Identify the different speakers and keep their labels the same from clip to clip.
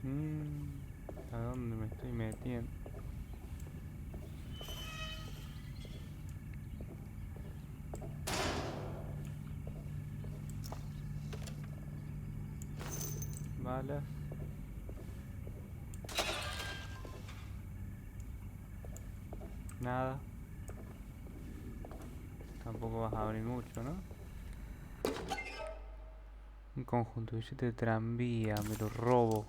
Speaker 1: ¿A dónde me estoy metiendo? Balas. Nada. Tampoco vas a abrir mucho, ¿no? Un conjunto de billete de tranvía, me lo robo.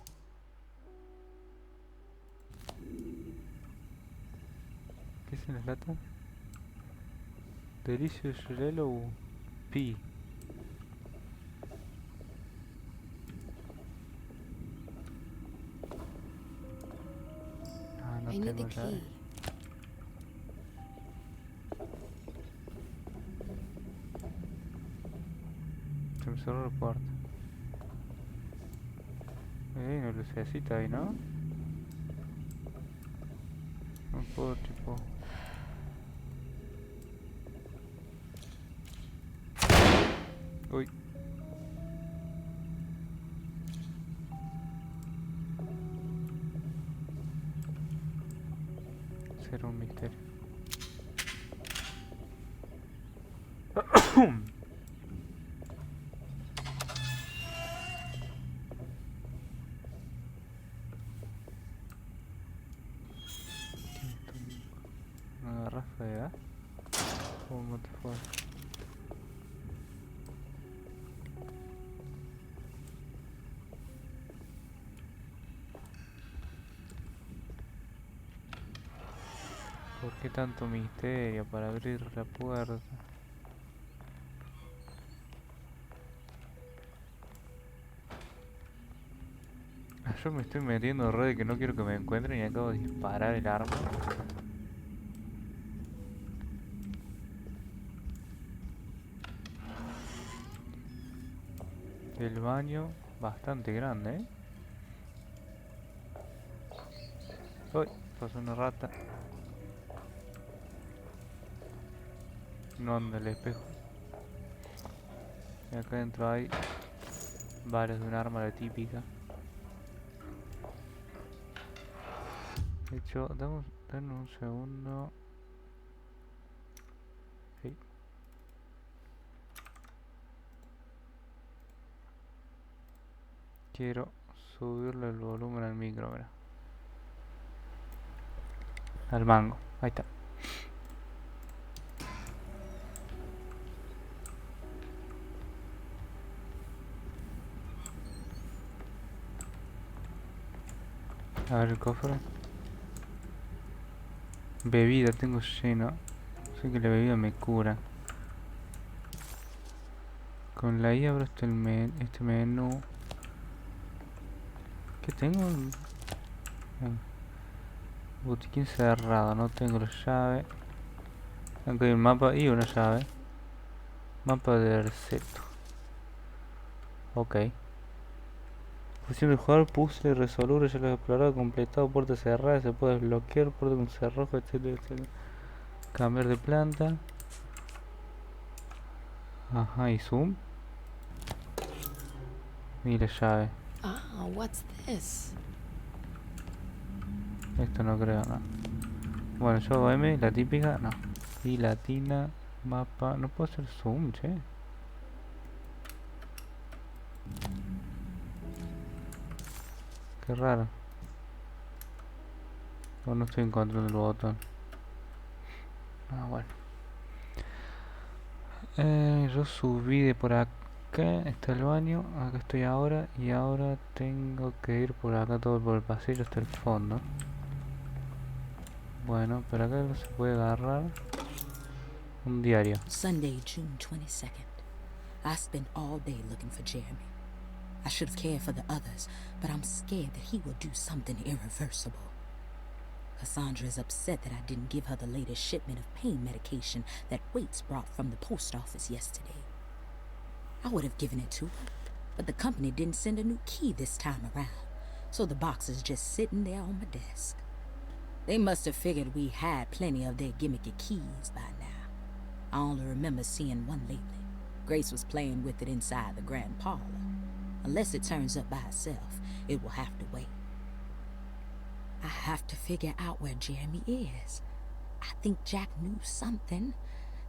Speaker 1: ¿Qué es en las latas? Delicious Yellow Pea. Ah, no tengo llave. Se me cerró la puerta. Una lucecita ahí, ¿no? No puedo, tipo... Uy. Será un misterio. Una garrafa de gas. ¿Cómo te fue? ¿Por qué tanto misterio para abrir la puerta? Yo me estoy metiendo re de que no quiero que me encuentren y acabo de disparar el arma. El baño bastante grande, ¿eh? Uy, pasó una rata. No anda el espejo. Y acá adentro hay balas de un arma, la típica. De hecho, dame un segundo. Sí. Quiero subirle el volumen al micro, mira. Al mango, ahí está. A ver el cofre. Bebida, tengo lleno. Sé que la bebida me cura. Con la I abro este menú. ¿Qué tengo? Botiquín cerrado, no tengo la llave. Acá hay un mapa y una llave. Mapa de Decerto. Ok. Posición del jugador, puzzle, resolver, ya lo he explorado, completado, puerta cerrada, se puede desbloquear, puerta con cerrojo, etcétera, etcétera. Cambiar de planta. Ajá, y zoom. Y la llave.
Speaker 2: Ah, what's this?
Speaker 1: Esto no creo, no. Bueno, yo hago M, la típica, no. Y latina, mapa. No puedo hacer zoom, che. Qué raro. O no estoy encontrando el botón. Ah, bueno. Yo subí de por acá. Está el baño. Acá estoy ahora. Y ahora tengo que ir por acá todo por el pasillo hasta el fondo. Bueno, pero acá no se puede agarrar. Un diario.
Speaker 2: Sunday, June 22nd. I spent all day looking for Jeremy. I should have cared for the others, but I'm scared that he will do something irreversible. Cassandra is upset that I didn't give her the latest shipment of pain medication that Waits brought from the post office yesterday. I would have given it to her, but the company didn't send a new key this time around, so the box is just sitting there on my desk. They must have figured we had plenty of their gimmicky keys by now. I only remember seeing one lately. Grace was playing with it inside the grand parlor. Unless it turns up by itself, it will have to wait. I have to figure out where Jeremy is. I think Jack knew something.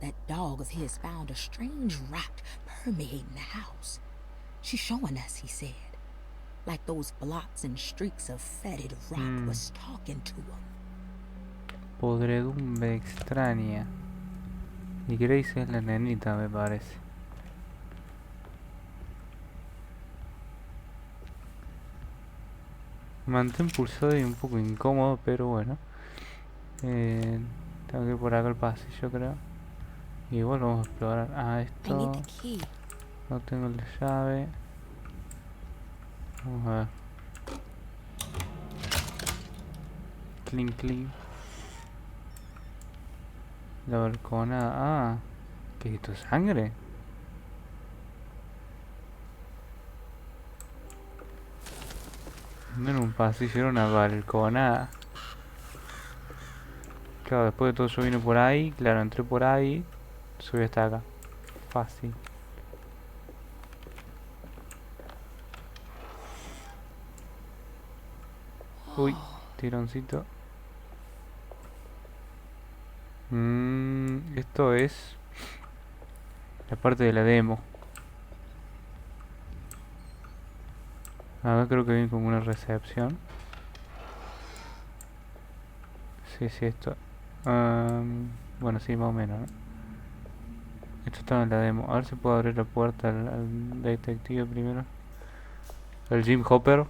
Speaker 2: That dog of his found a strange rot permeating the house. She's showing us, he said. Like those blots and streaks of fetid rot was talking to him.
Speaker 1: Podredumbre extraña. Y Grace es la nenita, me parece. Mantén pulsado y un poco incómodo, pero bueno. Tengo que ir por acá al pasillo, creo. Igual vamos a explorar. Ah, esto. No tengo la llave. Vamos a ver. Clink, clink. La balconada. Ah, ¿qué es esto? ¿Sangre? No era un pasillo, era una balconada. Claro, después de todo yo vine por ahí. Claro, entré por ahí. Subí hasta acá. Fácil. Uy, tironcito. Esto es la parte de la demo. Acá creo que viene como una recepción. Sí, esto. Bueno, sí, más o menos, ¿no? Esto estaba en la demo. A ver si puedo abrir la puerta al detective primero. El Jim Hopper.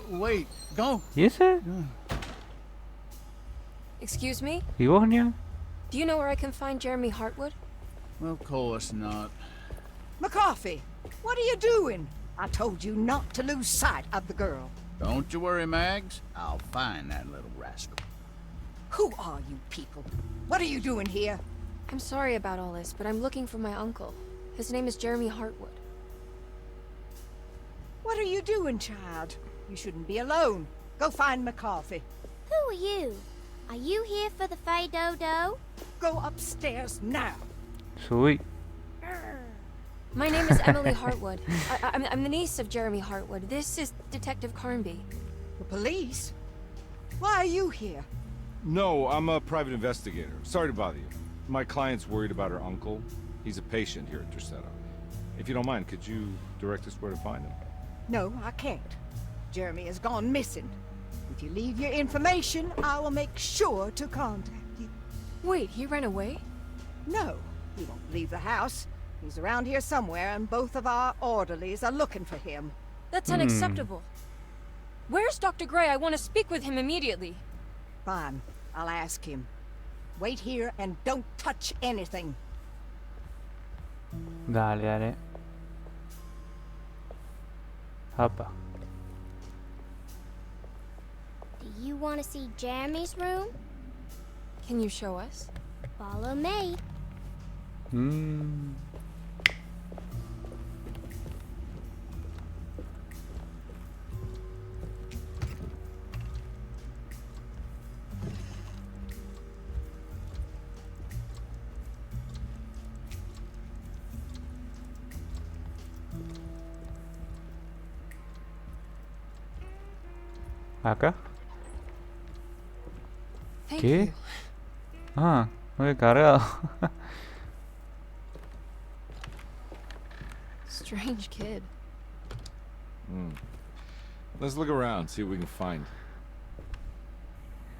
Speaker 3: Wait, don't.
Speaker 1: ¿Y ese?
Speaker 4: Excuse me?
Speaker 1: ¿Y Bosnia?
Speaker 4: Do you know where I can find Jeremy Hartwood?
Speaker 3: Of course not.
Speaker 5: McCarthy, what are you doing? I told you not to lose sight of the girl.
Speaker 3: Don't you worry, Mags. I'll find that little rascal.
Speaker 5: Who are you people? What are you doing here?
Speaker 4: I'm sorry about all this, but I'm looking for my uncle. His name is Jeremy Hartwood.
Speaker 5: What are you doing, child? You shouldn't be alone. Go find McCarthy.
Speaker 6: Who are you? Are you here for the Fay Dodo?
Speaker 5: Go upstairs now.
Speaker 1: Subí.
Speaker 4: My name is Emily Hartwood. I'm the niece of Jeremy Hartwood. This is Detective Carnby.
Speaker 5: The police? Why are you here?
Speaker 7: No, I'm a private investigator. Sorry to bother you. My client's worried about her uncle. He's a patient here at Decerto. If you don't mind, could you direct us where to find him?
Speaker 5: No, I can't. Jeremy has gone missing. If you leave your information, I will make sure to contact you.
Speaker 4: Wait, he ran away?
Speaker 5: No, he won't leave the house. He's around here somewhere, and both of our orderlies are looking for him.
Speaker 4: That's unacceptable. Where's Dr. Gray? I want to speak with him immediately.
Speaker 5: Fine, I'll ask him. Wait here and don't touch anything.
Speaker 1: Dale, dale. Apa.
Speaker 6: Do you want to see Jeremy's room?
Speaker 4: Can you show us?
Speaker 6: Follow me.
Speaker 1: ¿Acá?
Speaker 4: Thank
Speaker 1: ¿Qué?
Speaker 4: you.
Speaker 1: Ah, no he cargado.
Speaker 4: Strange kid.
Speaker 7: Let's look around, see what we can find.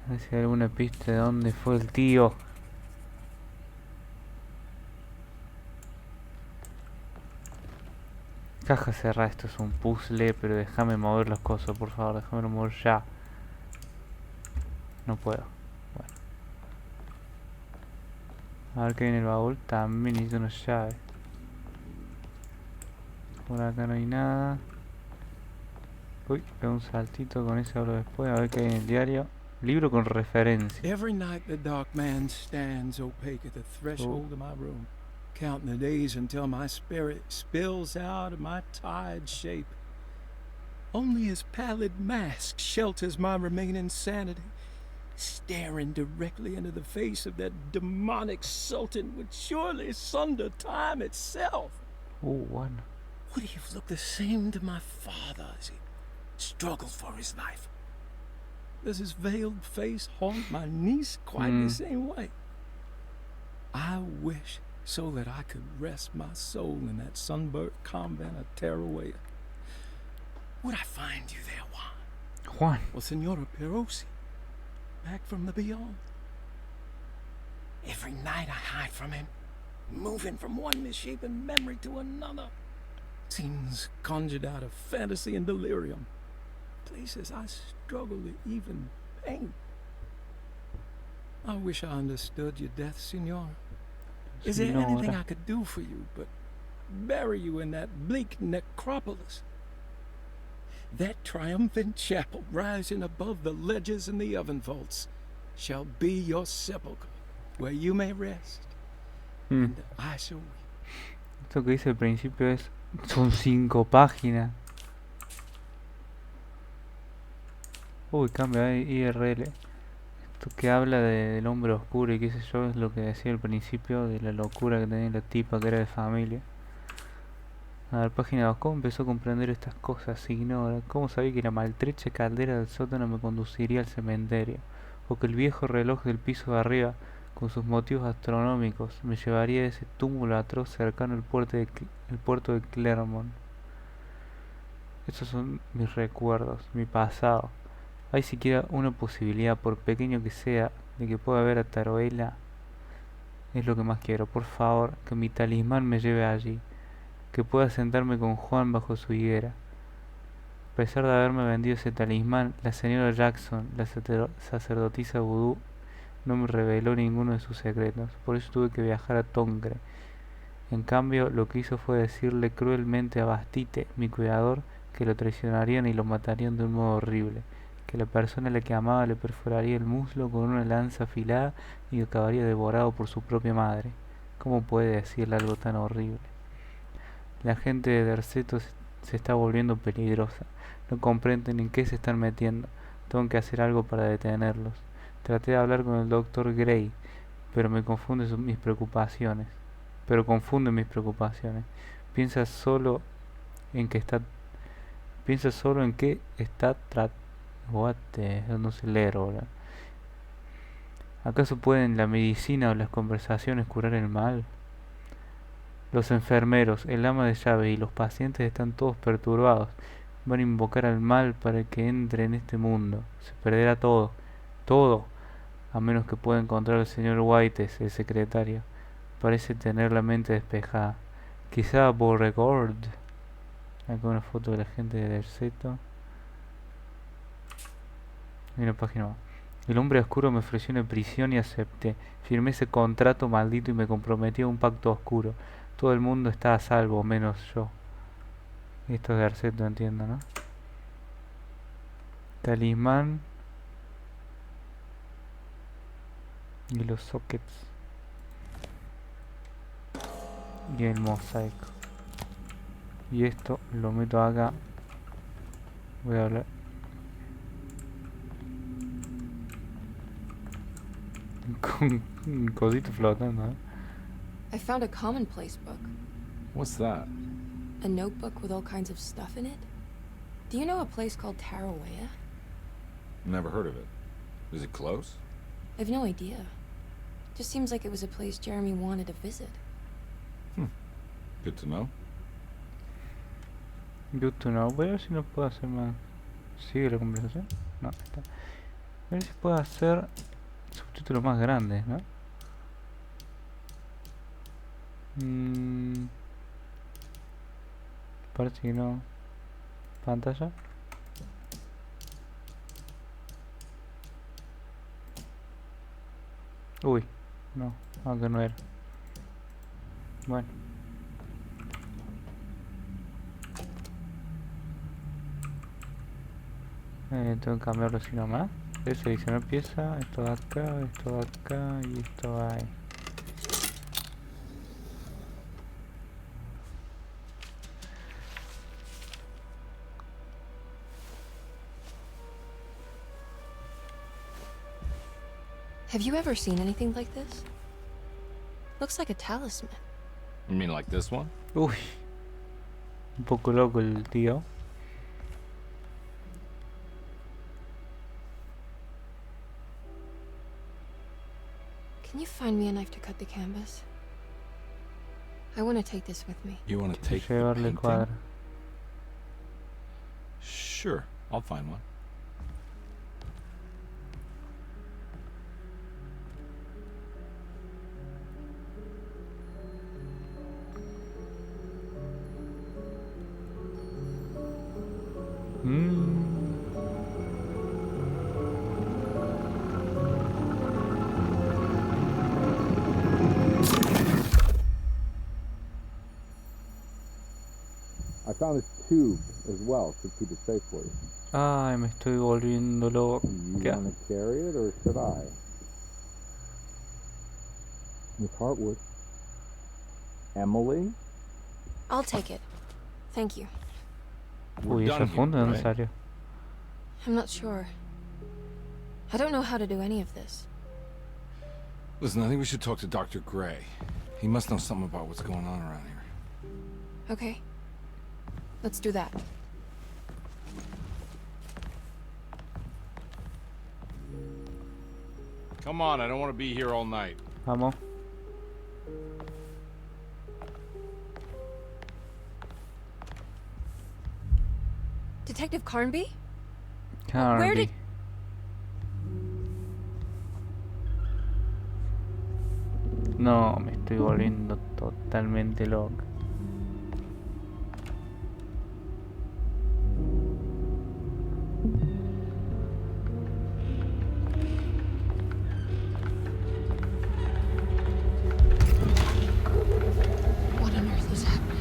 Speaker 1: A ver si hay alguna pista de dónde fue el tío. Caja cerrada, esto es un puzzle, pero déjame mover los cosos, por favor, déjame mover ya. No puedo. Bueno. A ver qué hay en el baúl, también necesito una llave. Por acá no hay nada. Uy, pego un saltito, con ese hablo después, a ver qué hay en el diario. Libro con referencia.
Speaker 8: Every night the dark man stands opaque at the threshold of my room, counting the days until my spirit spills out of my tired shape. Only his pallid mask shelters my remaining sanity, staring directly into the face of that demonic sultan would surely sunder time itself.
Speaker 1: One.
Speaker 8: Would he have looked the same to my father as he struggles for his life. Does his veiled face haunt my niece quite the same way? I wish so that I could rest my soul in that sunburnt convent of Terfor. Would I find you there, Juan?
Speaker 1: Juan.
Speaker 8: Well, Senora Perosi, back from the beyond. Every night I hide from him, moving from one misshapen memory to another. Scenes conjured out of fantasy and delirium. Places I struggle to even paint. I wish I understood your death, Senora. Is there anything I could do for you but bury you in that bleak necropolis? That triumphant chapel rising above the ledges and the oven vaults shall be your sepulchre, where you may rest, and I shall weep.
Speaker 1: Esto que dice al principio son 5 páginas. Uy, cambia de IRL. Esto que habla del hombre oscuro y qué sé yo, es lo que decía al principio de la locura que tenía la tipa que era de familia. A ver, página 2. ¿Cómo empezó a comprender estas cosas? Ignora. ¿Cómo sabía que la maltrecha caldera del sótano me conduciría al cementerio? O que el viejo reloj del piso de arriba, con sus motivos astronómicos, me llevaría a ese túmulo atroz cercano al puerto de Clermont. Esos son mis recuerdos, mi pasado. ¿Hay siquiera una posibilidad, por pequeño que sea, de que pueda ver a Taruela? Es lo que más quiero. Por favor, que mi talismán me lleve allí. Que pueda sentarme con Juan bajo su higuera. A pesar de haberme vendido ese talismán, la señora Jackson, la sacerdotisa vudú, no me reveló ninguno de sus secretos. Por eso tuve que viajar a Tongre. En cambio, lo que hizo fue decirle cruelmente a Bastite, mi cuidador, que lo traicionarían y lo matarían de un modo horrible. Que la persona a la que amaba le perforaría el muslo con una lanza afilada y acabaría devorado por su propia madre. ¿Cómo puede decirle algo tan horrible? La gente de Decerto se está volviendo peligrosa. No comprenden en qué se están metiendo. Tengo que hacer algo para detenerlos. Traté de hablar con el Dr. Gray, pero confunde mis preocupaciones. Piensa solo en que está no sé leer ahora. ¿Acaso pueden la medicina o las conversaciones curar el mal? Los enfermeros, el ama de llave y los pacientes están todos perturbados. Van a invocar al mal para que entre en este mundo. Se perderá todo, a menos que pueda encontrar al señor Whites, el secretario. Parece tener la mente despejada. Quizá Beauregard. Acá una foto de la gente de Decerto. Y una página más. El hombre oscuro me ofreció una prisión y acepté. Firmé ese contrato maldito y me comprometí a un pacto oscuro. Todo el mundo está a salvo, menos yo. Esto es de Decerto, entiendo, ¿no? Talismán. Y los sockets. Y el mosaico. Y esto lo meto acá. Voy a hablar. Con un cosito flotando, ¿eh?
Speaker 4: I found a commonplace book.
Speaker 7: What's that?
Speaker 4: A notebook with all kinds of stuff in it. Do you know a place called Tarawea?
Speaker 7: Never heard of it. Is it close?
Speaker 4: I've no idea. Just seems like it was a place Jeremy wanted to visit.
Speaker 7: Good to know.
Speaker 1: Good to know. Voy a ver si no puedo hacer más. ¿Sigue la conversación? No, está. A ver si puedo hacer subtítulos más grandes, ¿no? Parece que no. Pantalla. Uy, no, aunque no era. Bueno. Tengo que cambiarlo así nomás. Seleccionar pieza, esto de acá y esto ahí.
Speaker 4: Have you ever seen anything like this? Looks like a talisman.
Speaker 7: You mean like this one?
Speaker 1: Uy, un poco loco el tío.
Speaker 4: find me a knife to cut the canvas. I want to take this with me.
Speaker 7: You want to take the
Speaker 1: Llevarle el
Speaker 7: painting?
Speaker 1: cuadro.
Speaker 7: Sure, I'll find one.
Speaker 9: I found this tube as well. Should keep it safe for you.
Speaker 1: Ay, me estoy volviendo loco.
Speaker 9: You want to carry it or should I? Miss Hartwood. Emily?
Speaker 4: I'll take it. Thank you.
Speaker 1: Uy, ese fondo, ¿de dónde salió?
Speaker 4: I'm not sure. I don't know how to do any of this.
Speaker 7: Listen, I think we should talk to Dr. Gray. He must know something about what's going on around here.
Speaker 4: Okay. Let's do that.
Speaker 7: Come on, I don't want to be here all night.
Speaker 1: Vamos.
Speaker 4: Detective Carnby?
Speaker 1: Carnby.
Speaker 4: Where did...
Speaker 1: No, me estoy volviendo totalmente loco.
Speaker 4: What on earth is happening?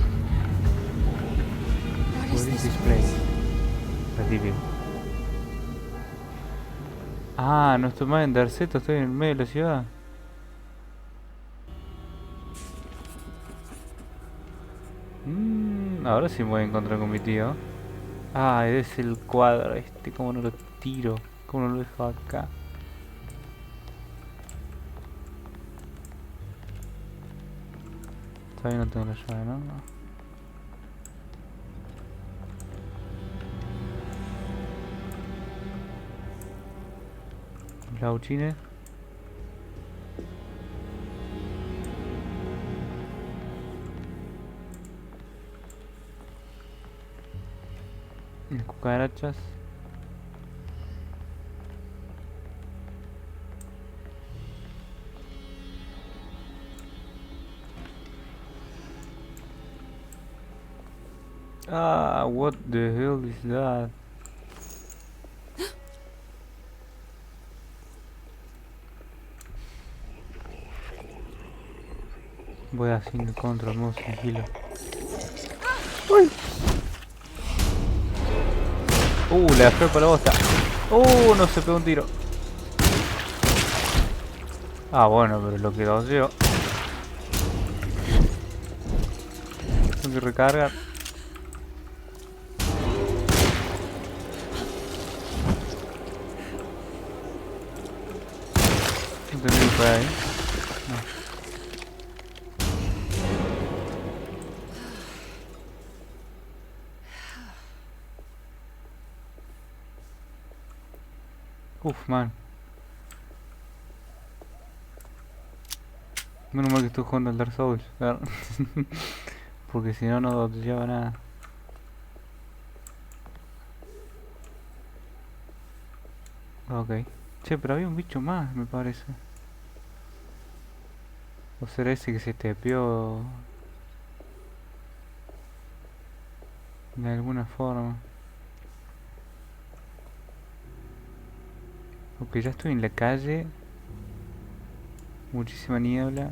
Speaker 4: What
Speaker 1: What
Speaker 4: is
Speaker 1: is
Speaker 4: this
Speaker 1: this place? Recibe. Ah, no estoy más en Decerto, estoy en el medio de la ciudad. Ahora sí me voy a encontrar con mi tío. Ah, es el cuadro este, cómo no lo tiro, cómo no lo dejo acá. Todavía no tengo la llave, ¿no? Lauchines. Las cucarachas. Ah, what the hell is that? Voy haciendo control, modo sigilo. ¡Uy! Le dejé para la bosta. No se pegó un tiro. Ah, bueno, pero lo que yo. Tengo que recargar. No tengo que ir por ahí. No. Uf, man. Menos mal que estoy jugando al Dark Souls, claro. Porque si no, no te lleva nada. Ok. Che, pero había un bicho más, me parece. ¿O será ese que se tepeó de alguna forma? Ok, ya estoy en la calle. Muchísima niebla.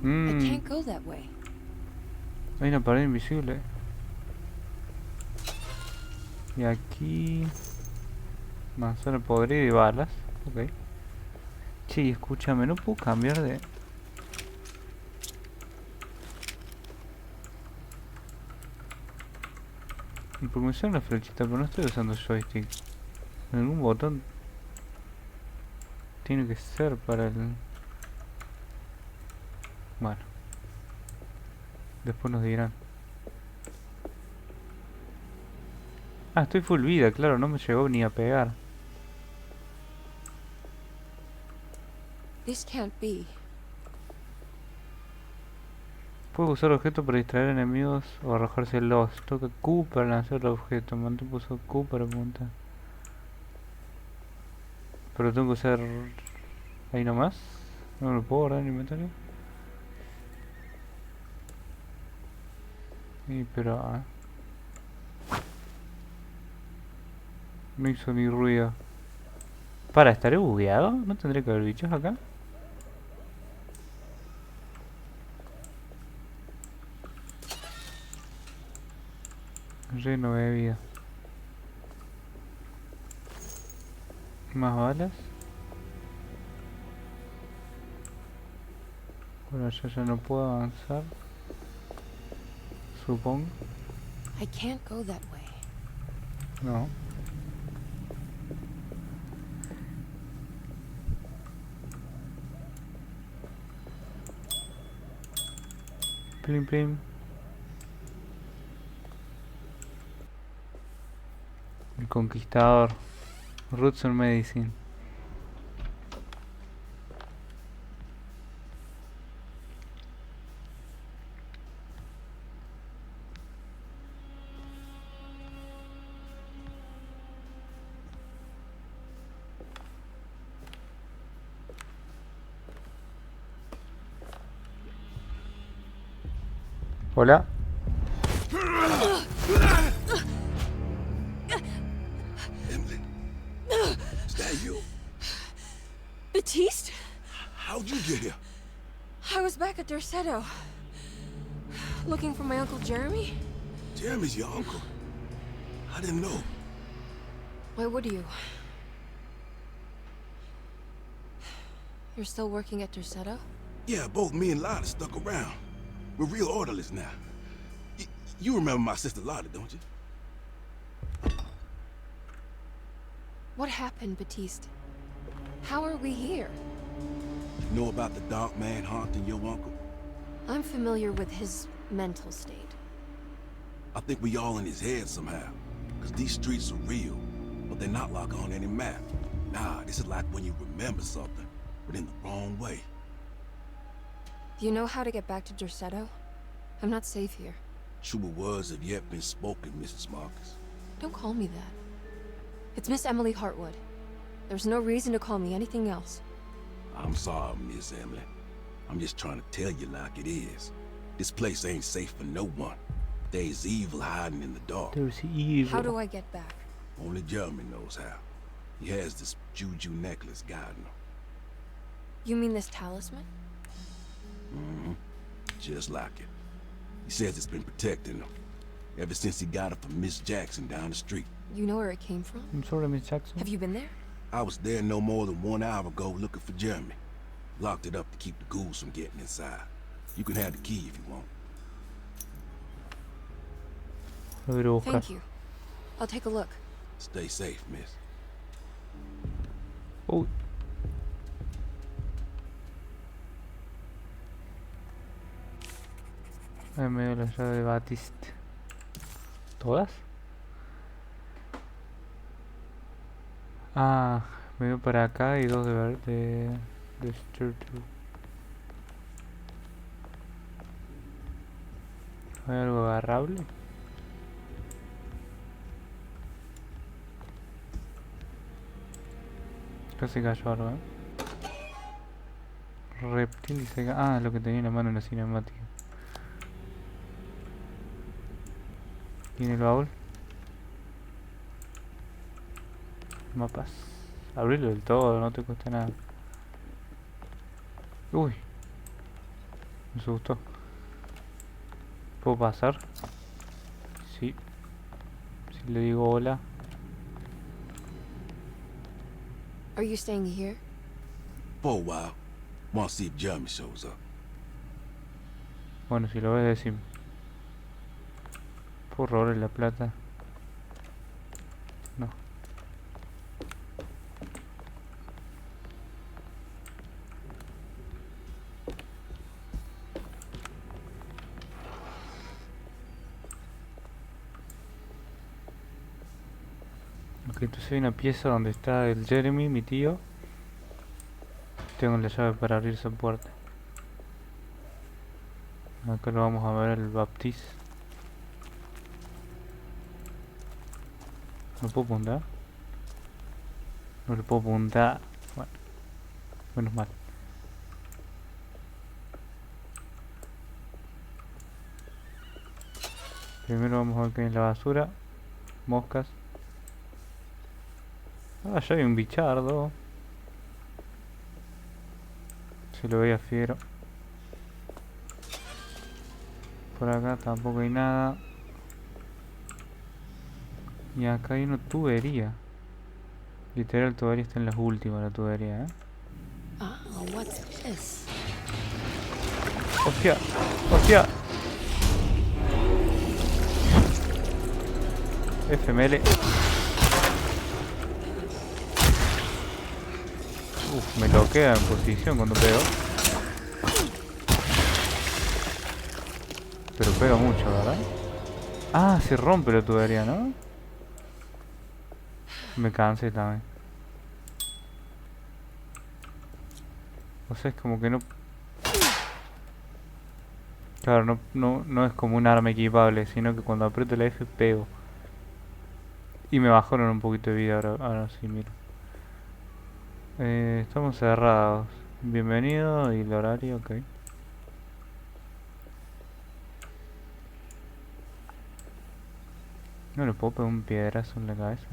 Speaker 4: I can't go that way.
Speaker 1: Hay una pared invisible. Y aquí... manzana podrida y balas. Ok. Che, escúchame, no puedo cambiar de... Porque me sale una flechita, pero no estoy usando joystick. Algún botón tiene que ser para el... Bueno. Después nos dirán. Ah, estoy full vida, claro, no me llegó ni a pegar.
Speaker 4: This can't be.
Speaker 1: Puede usar objetos para distraer enemigos o arrojárselos. Toca Q para lanzar el objeto. Mantén pulsado Q para apuntar. Pero tengo que usar... ahí nomás. No lo puedo guardar en el inventario. Sí, pero... no hizo ni ruido. Para, ¿estaré bugueado? ¿No tendré que haber bichos acá? Lleno de vida. Más balas. Bueno, yo ya no puedo avanzar. Supongo.
Speaker 4: I can't go that way.
Speaker 1: No. Plim plim. El conquistador. Roots and Medicine. Hola.
Speaker 10: Emily, is that you?
Speaker 4: Baptiste?
Speaker 10: How'd you get here?
Speaker 4: I was back at Decerto. Looking for my Uncle Jeremy?
Speaker 10: Jeremy's your uncle. I didn't know.
Speaker 4: Why would you? You're still working at Decerto?
Speaker 10: Yeah, both me and Lotta stuck around. We're real orderlies now. You remember my sister Lotta, don't you?
Speaker 4: What happened, Baptiste? How are we here?
Speaker 10: You know about the dark man haunting your uncle?
Speaker 4: I'm familiar with his mental state.
Speaker 10: I think we all in his head somehow. Because these streets are real, but they're not like on any map. Nah, this is like when you remember something, but in the wrong way.
Speaker 4: Do you know how to get back to Decerto? I'm not safe here.
Speaker 10: Truer words have yet been spoken, Mrs. Marcus.
Speaker 4: Don't call me that. It's Miss Emily Hartwood. There's no reason to call me anything else.
Speaker 10: I'm sorry, Miss Emily. I'm just trying to tell you like it is. This place ain't safe for no one. There's evil hiding in the dark.
Speaker 1: There's evil.
Speaker 4: How do I get back?
Speaker 10: Only Jeremy knows how. He has this juju necklace guiding him.
Speaker 4: You mean this talisman?
Speaker 10: Mm-hmm. Just like it. He says it's been protecting him ever since he got it from Miss Jackson down the street.
Speaker 4: You know where it came from?
Speaker 1: I'm sorry, Miss Jackson.
Speaker 4: Have you been there?
Speaker 10: I was there no more than 1 hour ago looking for Jeremy. Locked it up to keep the ghouls from getting inside. You can have the key if you want.
Speaker 1: Lo voy a buscar.
Speaker 4: Thank you. I'll take a look.
Speaker 10: Stay safe, miss.
Speaker 1: Uy. Ahí me dio la llave de Batiste. ¿Todas? Ah, me dio para acá y dos de Decerto. ¿Hay algo agarrable? Casi cayó algo, Reptil y se... Ah, lo que tenía en la mano en la cinemática. ¿Tiene el baúl? Mapas. Abrirlo del todo, no te cuesta nada. Uy. Me asustó. ¿Puedo pasar? Sí. Si le digo hola.
Speaker 4: Are you staying here?
Speaker 10: For a while. Want to see if Jeremy shows up.
Speaker 1: Bueno, si lo ves, decime. ¿Puedo robarle la plata? No. Ok, entonces hay una pieza donde está el Jeremy, mi tío. Tengo la llave para abrir esa puerta. Acá lo vamos a ver el Baptiste. ¿No puedo apuntar? No le puedo apuntar. Bueno, menos mal. Primero vamos a ver qué hay en la basura. Moscas. Ah, ya hay un bichardo. Se lo veía fiero. Por acá tampoco hay nada. Y acá hay una tubería. Literal, tubería está en las últimas, la tubería,
Speaker 2: Oh, what's this?
Speaker 1: ¡Hostia! ¡Hostia! FML. Uf, me lo queda en posición cuando pego. Pero pega mucho, ¿verdad? Ah, se rompe la tubería, ¿no? Me cansé también. O sea, es como que no... Claro, no es como un arma equipable, sino que cuando aprieto la F pego. Y me bajaron un poquito de vida, ahora sí, miro. Estamos cerrados. Bienvenido y el horario, ok. No le puedo pegar un piedrazo en la cabeza.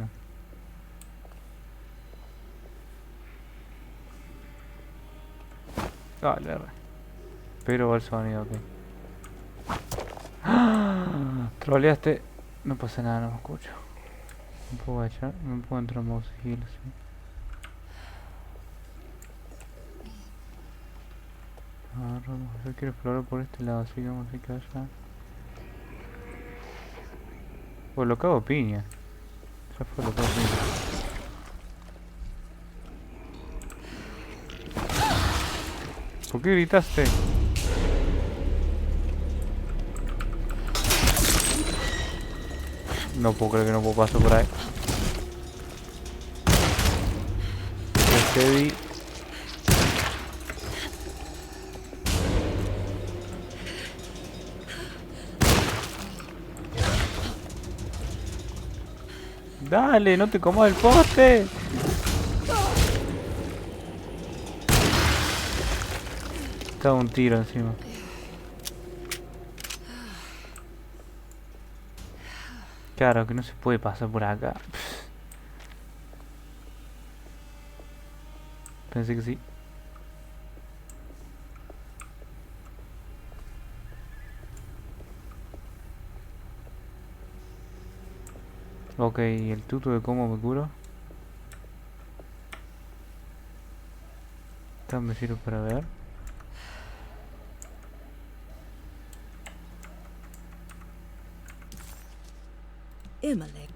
Speaker 1: Dale, R. Pero va el sonido, ok. ¡Ah! Troleaste. No pasa nada, no me escucho. Me puedo echar, me puedo entrar en mouse heal, sí. Agarramos, yo quiero explorar por este lado, así que vamos a ir que allá. Pues lo cago piña. Ya fue lo cago piña. ¿Por qué gritaste? No puedo creer que no puedo pasar por ahí. Steady. Dale, no te comas el poste. Está un tiro encima. Claro que no se puede pasar por acá. Pensé que sí. Ok, ¿y el tuto de cómo me curo? Esta me sirve para ver.
Speaker 2: Emily.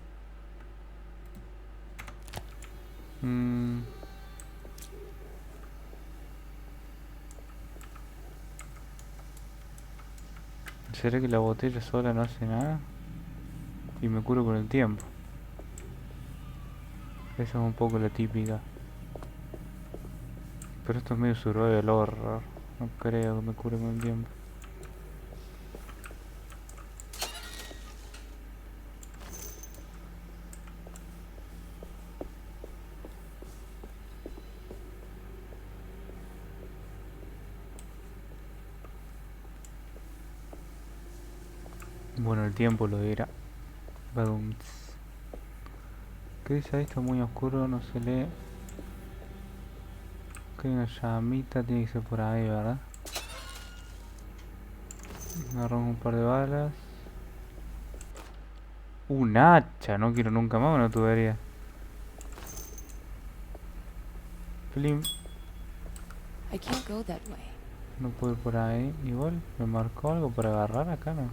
Speaker 2: ¿Será que la botella sola no hace nada? Y me curo con el tiempo. Esa es un poco la típica. Pero esto es medio survival horror. No creo que me cure con el tiempo. Bueno, el tiempo lo dirá. Badums. ¿Qué dice ahí? Está muy oscuro, no se lee. Ok, una llamita tiene que ser por ahí, ¿verdad? Agarramos un par de balas. Un hacha, no quiero nunca más una tubería. Plim.
Speaker 4: I can't go that way.
Speaker 1: No puedo ir por ahí. Igual, ¿me marcó algo para agarrar acá? No.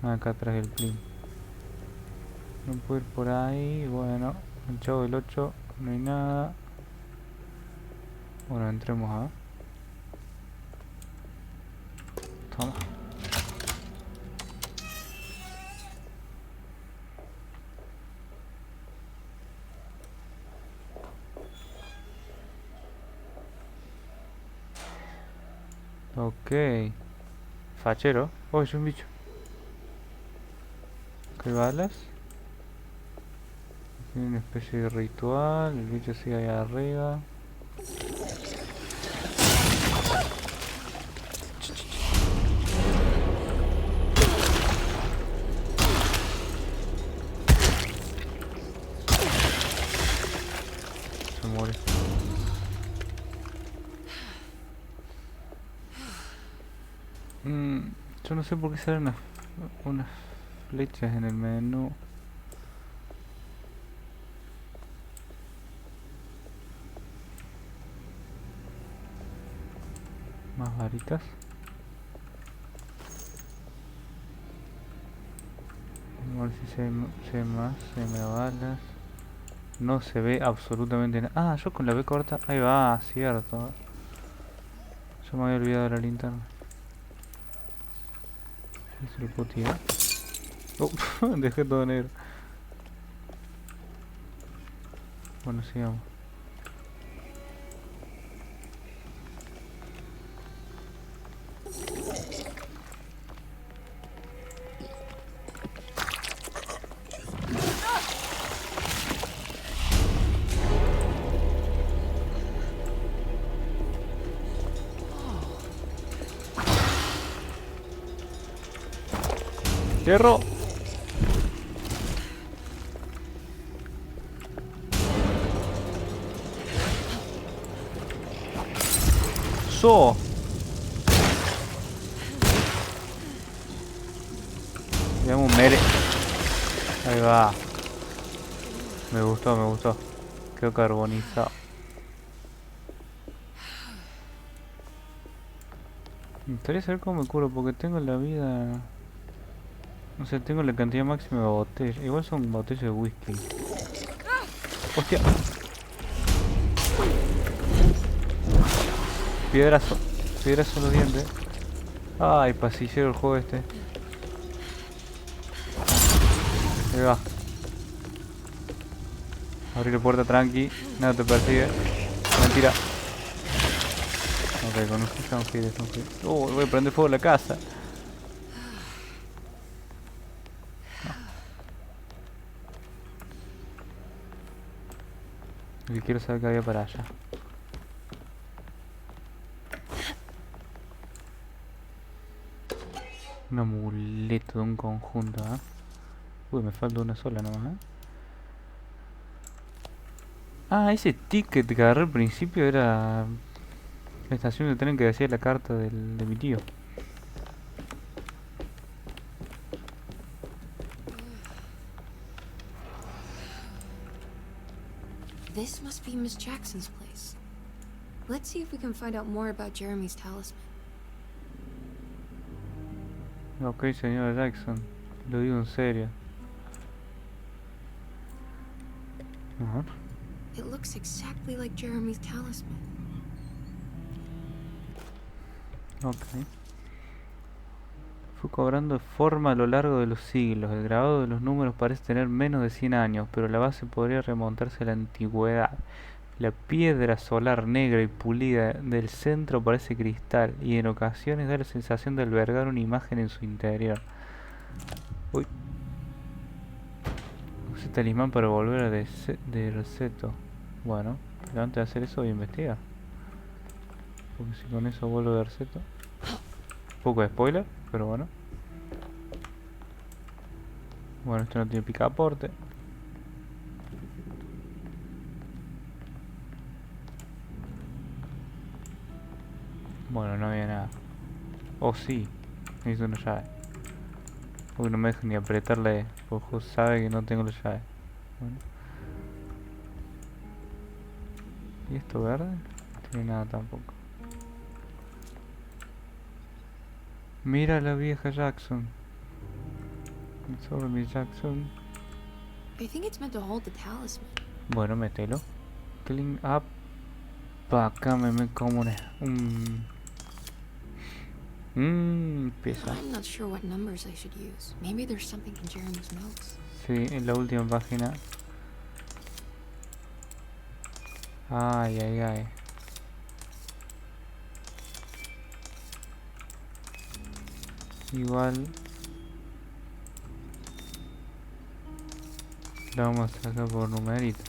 Speaker 1: Ah, acá atrás del plim. No puedo ir por ahí. Bueno, el chavo del 8, no hay nada. Bueno, entremos a... Toma. Ok. Fachero. Oh, es un bicho. ¿Qué balas? Tiene una especie de ritual. El bicho sigue ahí arriba. Se muere. Yo no sé por qué salen unas flechas en el menú. Más varitas. Vamos a ver si se ve más, se me balas. No se ve absolutamente nada. Ah, yo con la B corta. Ahí va, cierto. Yo me había olvidado de la linterna. ¿Se lo puedo tirar? Oh, dejé todo negro. Bueno, sigamos. ¡Cierro! ¡So! Veamos un mere. Ahí va. Me gustó, me gustó. Quedó carbonizado. Me gustaría saber cómo me curo porque tengo la vida... No sé, tengo la cantidad máxima de botellas. Igual son botellas de whisky. ¡Hostia! Piedrazo. Piedrazo en los dientes. Ay, pasillero el juego este. Ahí va. Abrir la puerta tranqui. Nada te persigue. Mentira. Ok, con un hit. Voy a prender fuego la casa. Y quiero saber qué había para allá. Un amuleto de un conjunto, ¿eh? Uy, me falta una sola nomás, ¿eh? Ah, ese ticket que agarré al principio era la estación de tren que decía la carta de mi tío.
Speaker 4: This must be Miss Jackson's place. Let's see if we can find out more about Jeremy's talisman.
Speaker 1: Ok, señora Jackson. Lo digo en serio. A ver.
Speaker 4: It looks exactly like Jeremy's talisman.
Speaker 1: Ok. Fue cobrando forma a lo largo de los siglos. El grabado de los números parece tener menos de 100 años, pero la base podría remontarse a la antigüedad. La piedra solar negra y pulida del centro parece cristal, y en ocasiones da la sensación de albergar una imagen en su interior. Uy. Use talismán para volver a Decerto. Bueno, pero antes de hacer eso voy a investigar. Porque si con eso vuelvo a Decerto. Poco de spoiler, pero bueno. Bueno, esto no tiene picaporte. Bueno, no había nada. Oh, sí. Necesito una llave. Uy, no me deja ni apretarle. Porque justo sabe que no tengo la llave. Bueno. ¿Y esto verde? No tiene nada tampoco. Mira la vieja Jackson. It's over Miss Jackson.
Speaker 4: I think it's meant to hold the talisman.
Speaker 1: Bueno, mételo. Clean up. Pa' acá me como pieza.
Speaker 4: I'm not sure what numbers I should use. Maybe there's something in Jeremy's notes.
Speaker 1: Sí, en la última página. Ay, ay, ay. igual la vamos a sacar por numerito.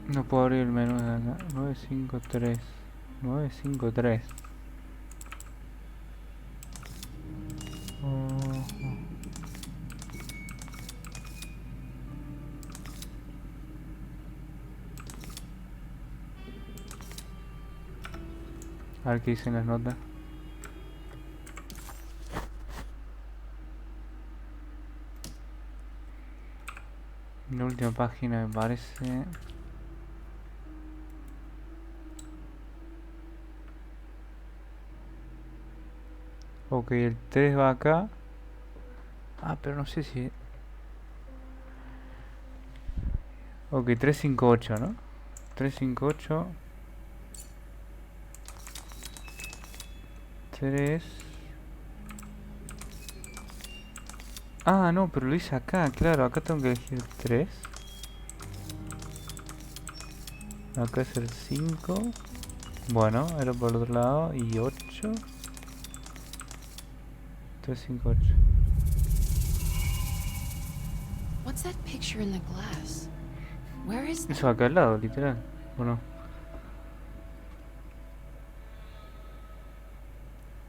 Speaker 1: No puedo abrir el menú de acá. 953 953. A ver qué dicen las notas. La última página me parece. Ok, el 3 va acá. Ah, pero no sé si... Ok, 358, ¿no? 358 3. Ah, no, pero lo hice acá, claro, acá tengo que elegir 3. Acá es el 5. Bueno, era por el otro lado. Y 8. 358.
Speaker 4: What's that picture in the glass? Where is that?
Speaker 1: Eso acá al lado, literal, ¿o no?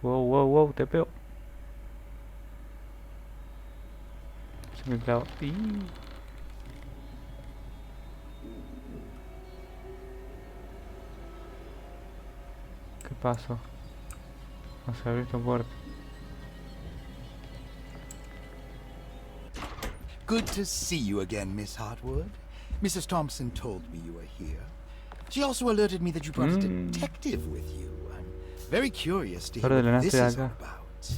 Speaker 1: Wow, wow, wow, te pego. Se me clavó. ¡Ih! ¿Qué pasó? Vamos a abrir esta puerta.
Speaker 11: Good to see you again, Miss Hartwood. Mrs. Thompson told me you were here. She also alerted me that you brought a detective with you. I'm very curious to hear what this is all about.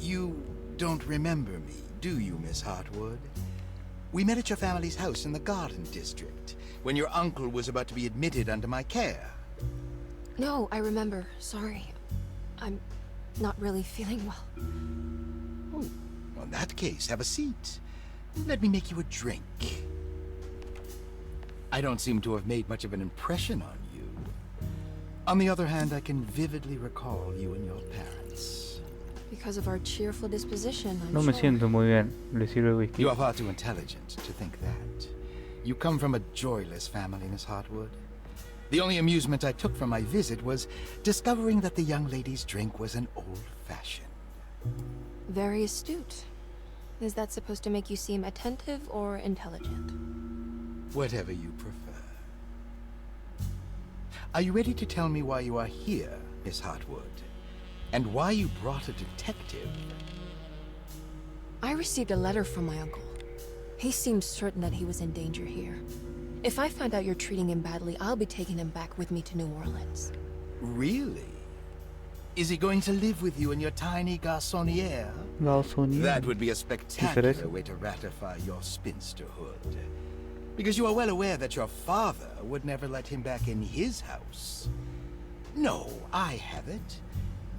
Speaker 11: You don't remember me, do you, Miss Hartwood? We met at your family's house in the Garden District, when your uncle was about to be admitted under my care.
Speaker 4: No, I remember. Sorry. I'm not really feeling well.
Speaker 11: Oh, well, in that case, have a seat. Let me make you a drink. I don't seem to have made much of an impression on you. On the other hand, I can vividly recall you and your parents.
Speaker 4: Because of our cheerful disposition, I'm
Speaker 1: No me siento muy bien. Le sirve whisky.
Speaker 11: You are far too intelligent to think that. You come from a joyless family, Miss Hartwood. The only amusement I took from my visit was discovering that the young lady's drink was an old-fashioned.
Speaker 4: Very astute. Is that supposed to make you seem attentive or intelligent?
Speaker 11: Whatever you prefer. Are you ready to tell me why you are here, Miss Hartwood? And why you brought a detective?
Speaker 4: I received a letter from my uncle. He seemed certain that he was in danger here. If I find out you're treating him badly, I'll be taking him back with me to New Orleans.
Speaker 11: Really? Is he going to live with you in your tiny garçonniere?
Speaker 1: Garçonniere.
Speaker 11: That would be a spectacular way to ratify your spinsterhood. Because you are well aware that your father would never let him back in his house. No, I have it.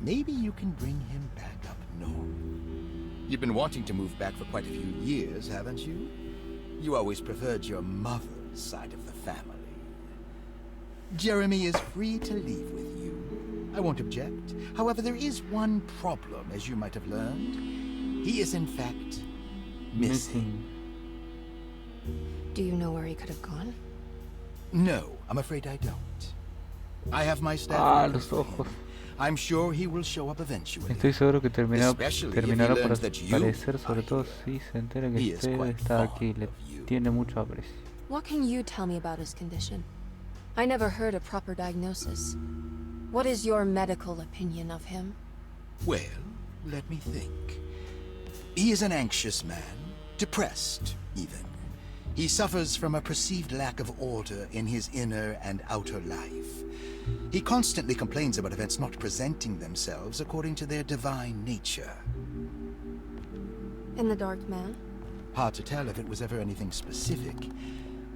Speaker 11: Maybe you can bring him back up north. You've been wanting to move back for quite a few years, haven't you? You always preferred your mother's side of the family. Jeremy is free to leave with you. I won't object. However, there is one problem, as you might have learned. He is, in fact, missing.
Speaker 4: Do you know where he could have gone?
Speaker 11: No, I'm afraid I don't. I have my staff.
Speaker 1: Los ojos.
Speaker 11: I'm sure he will show up eventually.
Speaker 1: Estoy seguro que terminará por aparecer, sobre todo si se entera que usted está aquí. Le tiene mucho aprecio.
Speaker 4: What can you tell me about his condition? I never heard a proper diagnosis. What is your medical opinion of him?
Speaker 11: Well, let me think. He is an anxious man, depressed even. He suffers from a perceived lack of order in his inner and outer life. He constantly complains about events not presenting themselves according to their divine nature.
Speaker 4: And the Dark Man?
Speaker 11: Hard to tell if it was ever anything specific.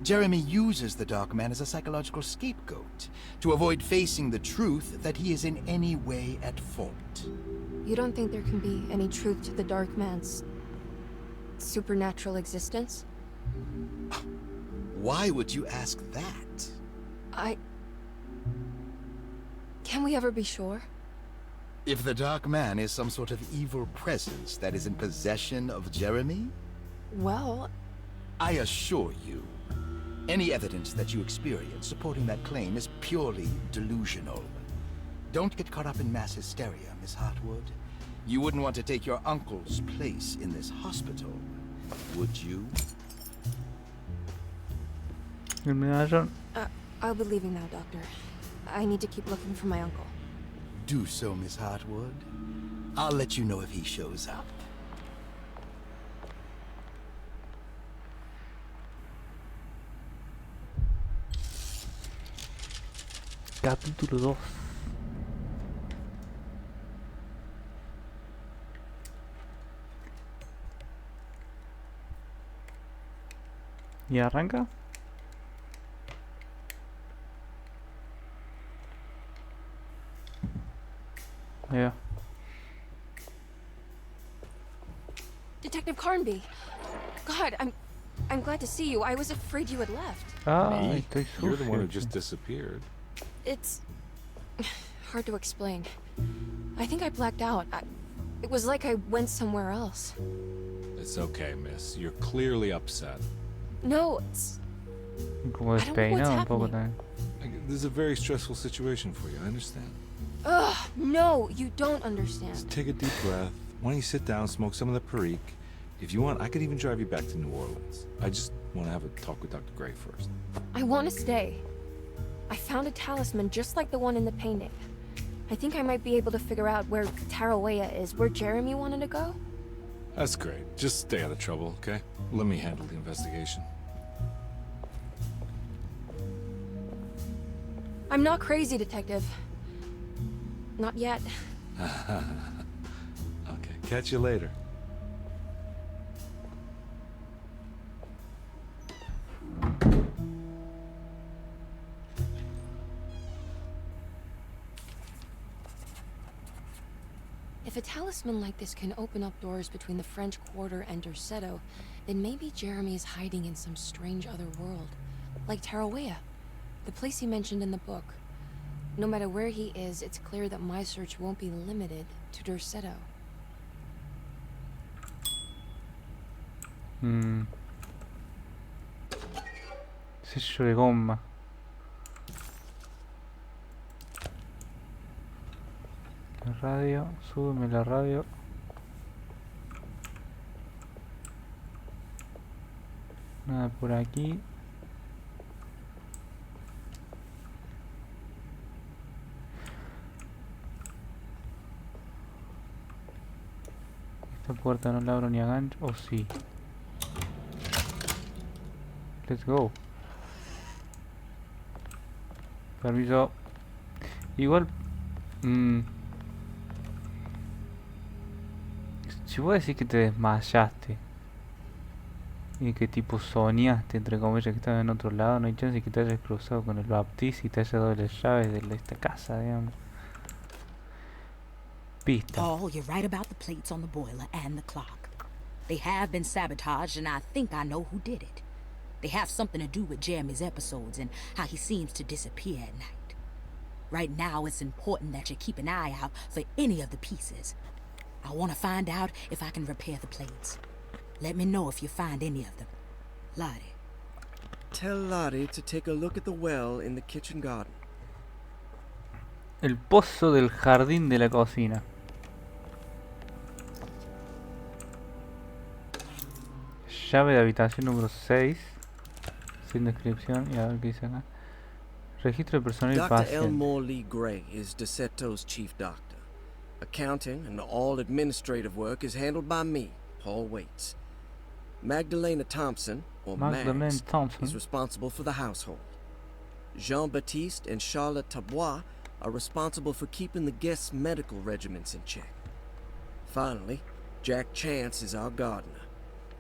Speaker 11: Jeremy uses the Dark Man as a psychological scapegoat to avoid facing the truth that he is in any way at fault.
Speaker 4: You don't think there can be any truth to the Dark Man's supernatural existence?
Speaker 11: Why would you ask that?
Speaker 4: Can we ever be sure?
Speaker 11: If the Dark Man is some sort of evil presence that is in possession of Jeremy?
Speaker 4: Well...
Speaker 11: I assure you, any evidence that you experience supporting that claim is purely delusional. Don't get caught up in mass hysteria, Miss Hartwood. You wouldn't want to take your uncle's place in this hospital, would you?
Speaker 4: I'll be leaving now, Doctor. I need to keep looking for my uncle.
Speaker 11: Do so, Miss Hartwood. I'll let you know if he shows up.
Speaker 1: Capítulo 2. ¿Y arranca? Yeah.
Speaker 4: Detective Carnby. God, I'm glad to see you. I was afraid you had left.
Speaker 7: Me? You're the one who just disappeared.
Speaker 4: It's hard to explain. I think I blacked out. It was like I went somewhere else.
Speaker 7: It's okay, miss. You're clearly upset.
Speaker 4: No, it's...
Speaker 1: Como despeinado un poco también.
Speaker 7: This is a very stressful situation for you, I understand.
Speaker 4: Ugh, no, you don't understand.
Speaker 7: Just take a deep breath. Why don't you sit down, smoke some of the perique? If you want, I could even drive you back to New Orleans. I just want to have a talk with Dr. Gray first.
Speaker 4: I want to stay. I found a talisman just like the one in the painting. I think I might be able to figure out where Tarawea is, where Jeremy wanted to go.
Speaker 7: That's great. Just stay out of trouble, okay? Let me handle the investigation.
Speaker 4: I'm not crazy, Detective. Not yet.
Speaker 7: Okay, catch you later.
Speaker 4: If a talisman like this can open up doors between the French Quarter and Decerto, then maybe Jeremy is hiding in some strange other world. Like Tarawea, the place he mentioned in the book. No matter where he is, it's clear that my search won't be limited to Decerto.
Speaker 1: Sello de goma. La radio, súbeme la radio. Nada por aquí. Esta puerta no la abro ni a gancho. Oh, sí. Let's go. Permiso. Igual. Si vos decís que te desmayaste y que tipo soñaste, entre comillas, que estabas en otro lado, no hay chance que te hayas cruzado con el Baptiste y te haya dado las llaves de esta casa, digamos. Pista.
Speaker 2: Paul, you're right about the plates on the boiler and the clock. They have been sabotaged, and I think I know who did it. They have something to do with Jeremy's episodes and how he seems to disappear at night. Right now, it's important that you keep an eye out for any of the pieces. I want to find out if I can repair the plates. Let me know if you find any of them. Lottie.
Speaker 12: Tell Lottie to take a look at the well in the kitchen garden.
Speaker 1: El pozo del jardín de la cocina. Llave de habitación número 6. Sin descripción. Y a ver qué dice acá. Registro de personal y
Speaker 12: Dr.
Speaker 1: paciente.
Speaker 12: Elmore Lee Gray is Decerto's chief doctor. Accounting and all administrative work is handled by me, Paul Waits. Magdalena Thompson, or Mags, is responsible for the household. Jean-Baptiste and Charlotte Tabois are responsible for keeping the guests' medical regimens in check. Finally, Jack Chance is our gardener,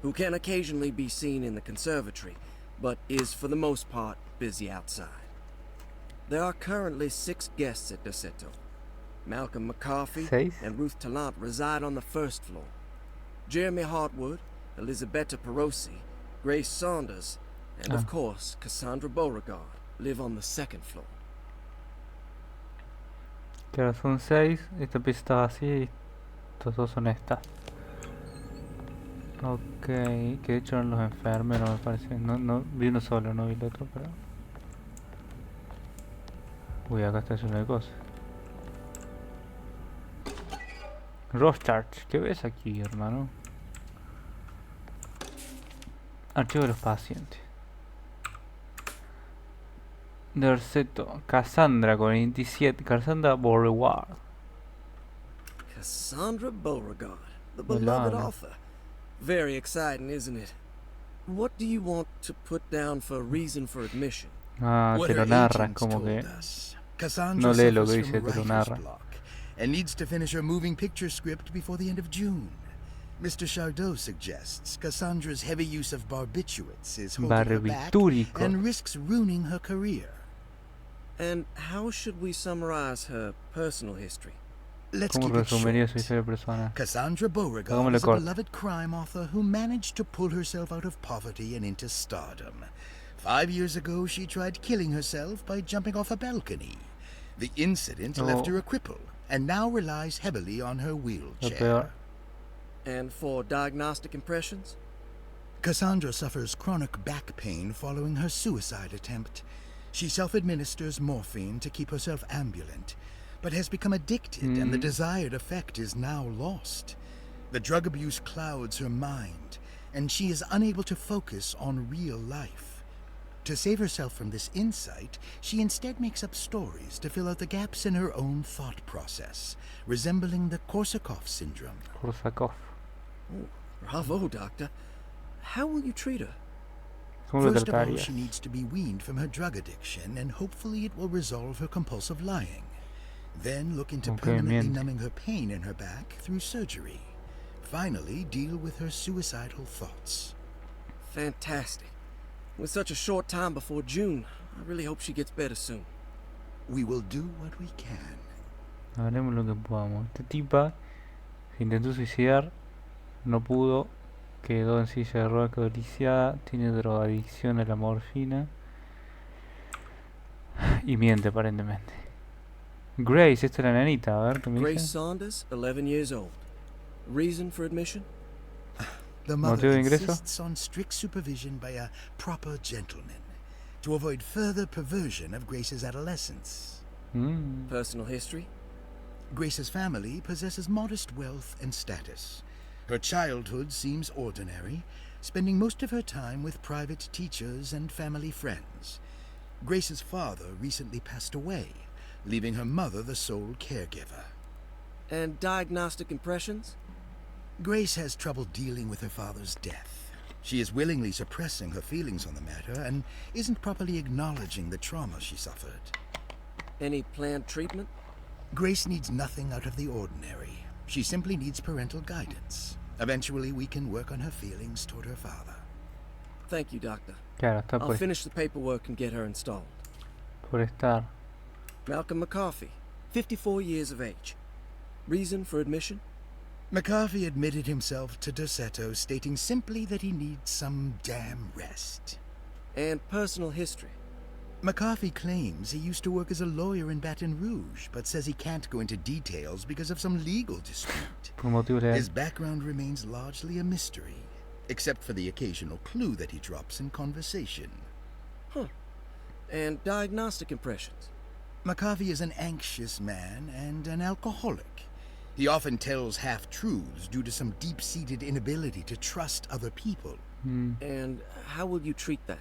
Speaker 12: who can occasionally be seen in the conservatory, but is for the most part busy outside. There are currently 6 guests at Decerto. Malcolm McCarthy and Ruth Tallant reside on the first floor. Jeremy Hartwood, Elisabetta Perosi, Grace Saunders, and of course, Cassandra Beauregard live on the second floor.
Speaker 1: Claro, son 6. Esta pieza está vacía y estos dos son estas. Ok, que de hecho eran los enfermeros me parece. No vi uno solo, no vi el otro, pero... Uy, acá está lleno de cosas. Rostart, ¿qué ves aquí, hermano? Archivo de los pacientes. Decerto, Cassandra con 27, Cassandra Beauregard.
Speaker 12: Cassandra Beauregard, the beloved author. Very exciting, isn't it? What do you want to put down for reason for admission?
Speaker 1: Te lo narra, como que... No lee lo que dice, te lo narra.
Speaker 11: And needs to finish her moving picture script before the end of June. Mr. Chardot suggests Cassandra's heavy use of barbiturates is holding her back and risks ruining her career.
Speaker 12: And how should we summarize her personal history?
Speaker 11: Let's keep it short. Cassandra Beauregard is a beloved crime author who managed to pull herself out of poverty and into stardom. 5 years ago, she tried killing herself by jumping off a balcony. The incident left her a cripple, and now relies heavily on her wheelchair.
Speaker 12: And for diagnostic impressions?
Speaker 11: Cassandra suffers chronic back pain following her suicide attempt. She self-administers morphine to keep herself ambulant, but has become addicted and the desired effect is now lost. The drug abuse clouds her mind, and she is unable to focus on real life. To save herself from this insight, she instead makes up stories to fill out the gaps in her own thought process, resembling the Korsakoff syndrome.
Speaker 1: Korsakoff.
Speaker 12: Oh, bravo, Doctor. How will you treat her?
Speaker 11: First of all, she needs to be weaned from her drug addiction, and hopefully it will resolve her compulsive lying. Then look into permanently numbing her pain in her back through surgery. Finally, deal with her suicidal thoughts.
Speaker 12: Fantastic. With such a short time before June, I really hope she gets better soon.
Speaker 11: We will do what we can.
Speaker 1: Haremos lo que podamos. Esta tipa se intentó suicidar, no pudo, quedó en silla de ruedas codiciada, tiene drogadicción a la morfina y miente aparentemente. Grace, esta es la nenita, a ver, ¿qué me dice?
Speaker 12: Grace Saunders, 11 years old. Reason for admission?
Speaker 11: The mother insists on strict supervision by a proper gentleman to avoid further perversion of Grace's adolescence.
Speaker 12: Personal history?
Speaker 11: Grace's family possesses modest wealth and status. Her childhood seems ordinary, spending most of her time with private teachers and family friends. Grace's father recently passed away, leaving her mother the sole caregiver.
Speaker 12: And diagnostic impressions?
Speaker 11: Grace has trouble dealing with her father's death. She is willingly suppressing her feelings on the matter and isn't properly acknowledging the trauma she suffered.
Speaker 12: Any planned treatment?
Speaker 11: Grace needs nothing out of the ordinary. She simply needs parental guidance. Eventually, we can work on her feelings toward her father.
Speaker 12: Thank you, Doctor.
Speaker 1: Claro, está
Speaker 12: I'll finish the paperwork and get her installed.
Speaker 1: Por estar.
Speaker 12: Malcolm McCarthy, 54 years of age. Reason for admission?
Speaker 11: McCarthy admitted himself to Decerto, stating simply that he needs some damn rest.
Speaker 12: And personal history?
Speaker 11: McCarthy claims he used to work as a lawyer in Baton Rouge, but says he can't go into details because of some legal dispute. His background remains largely a mystery, except for the occasional clue that he drops in conversation.
Speaker 12: And diagnostic impressions?
Speaker 11: McCarthy is an anxious man and an alcoholic. He often tells half-truths due to some deep-seated inability to trust other people.
Speaker 12: And how will you treat that?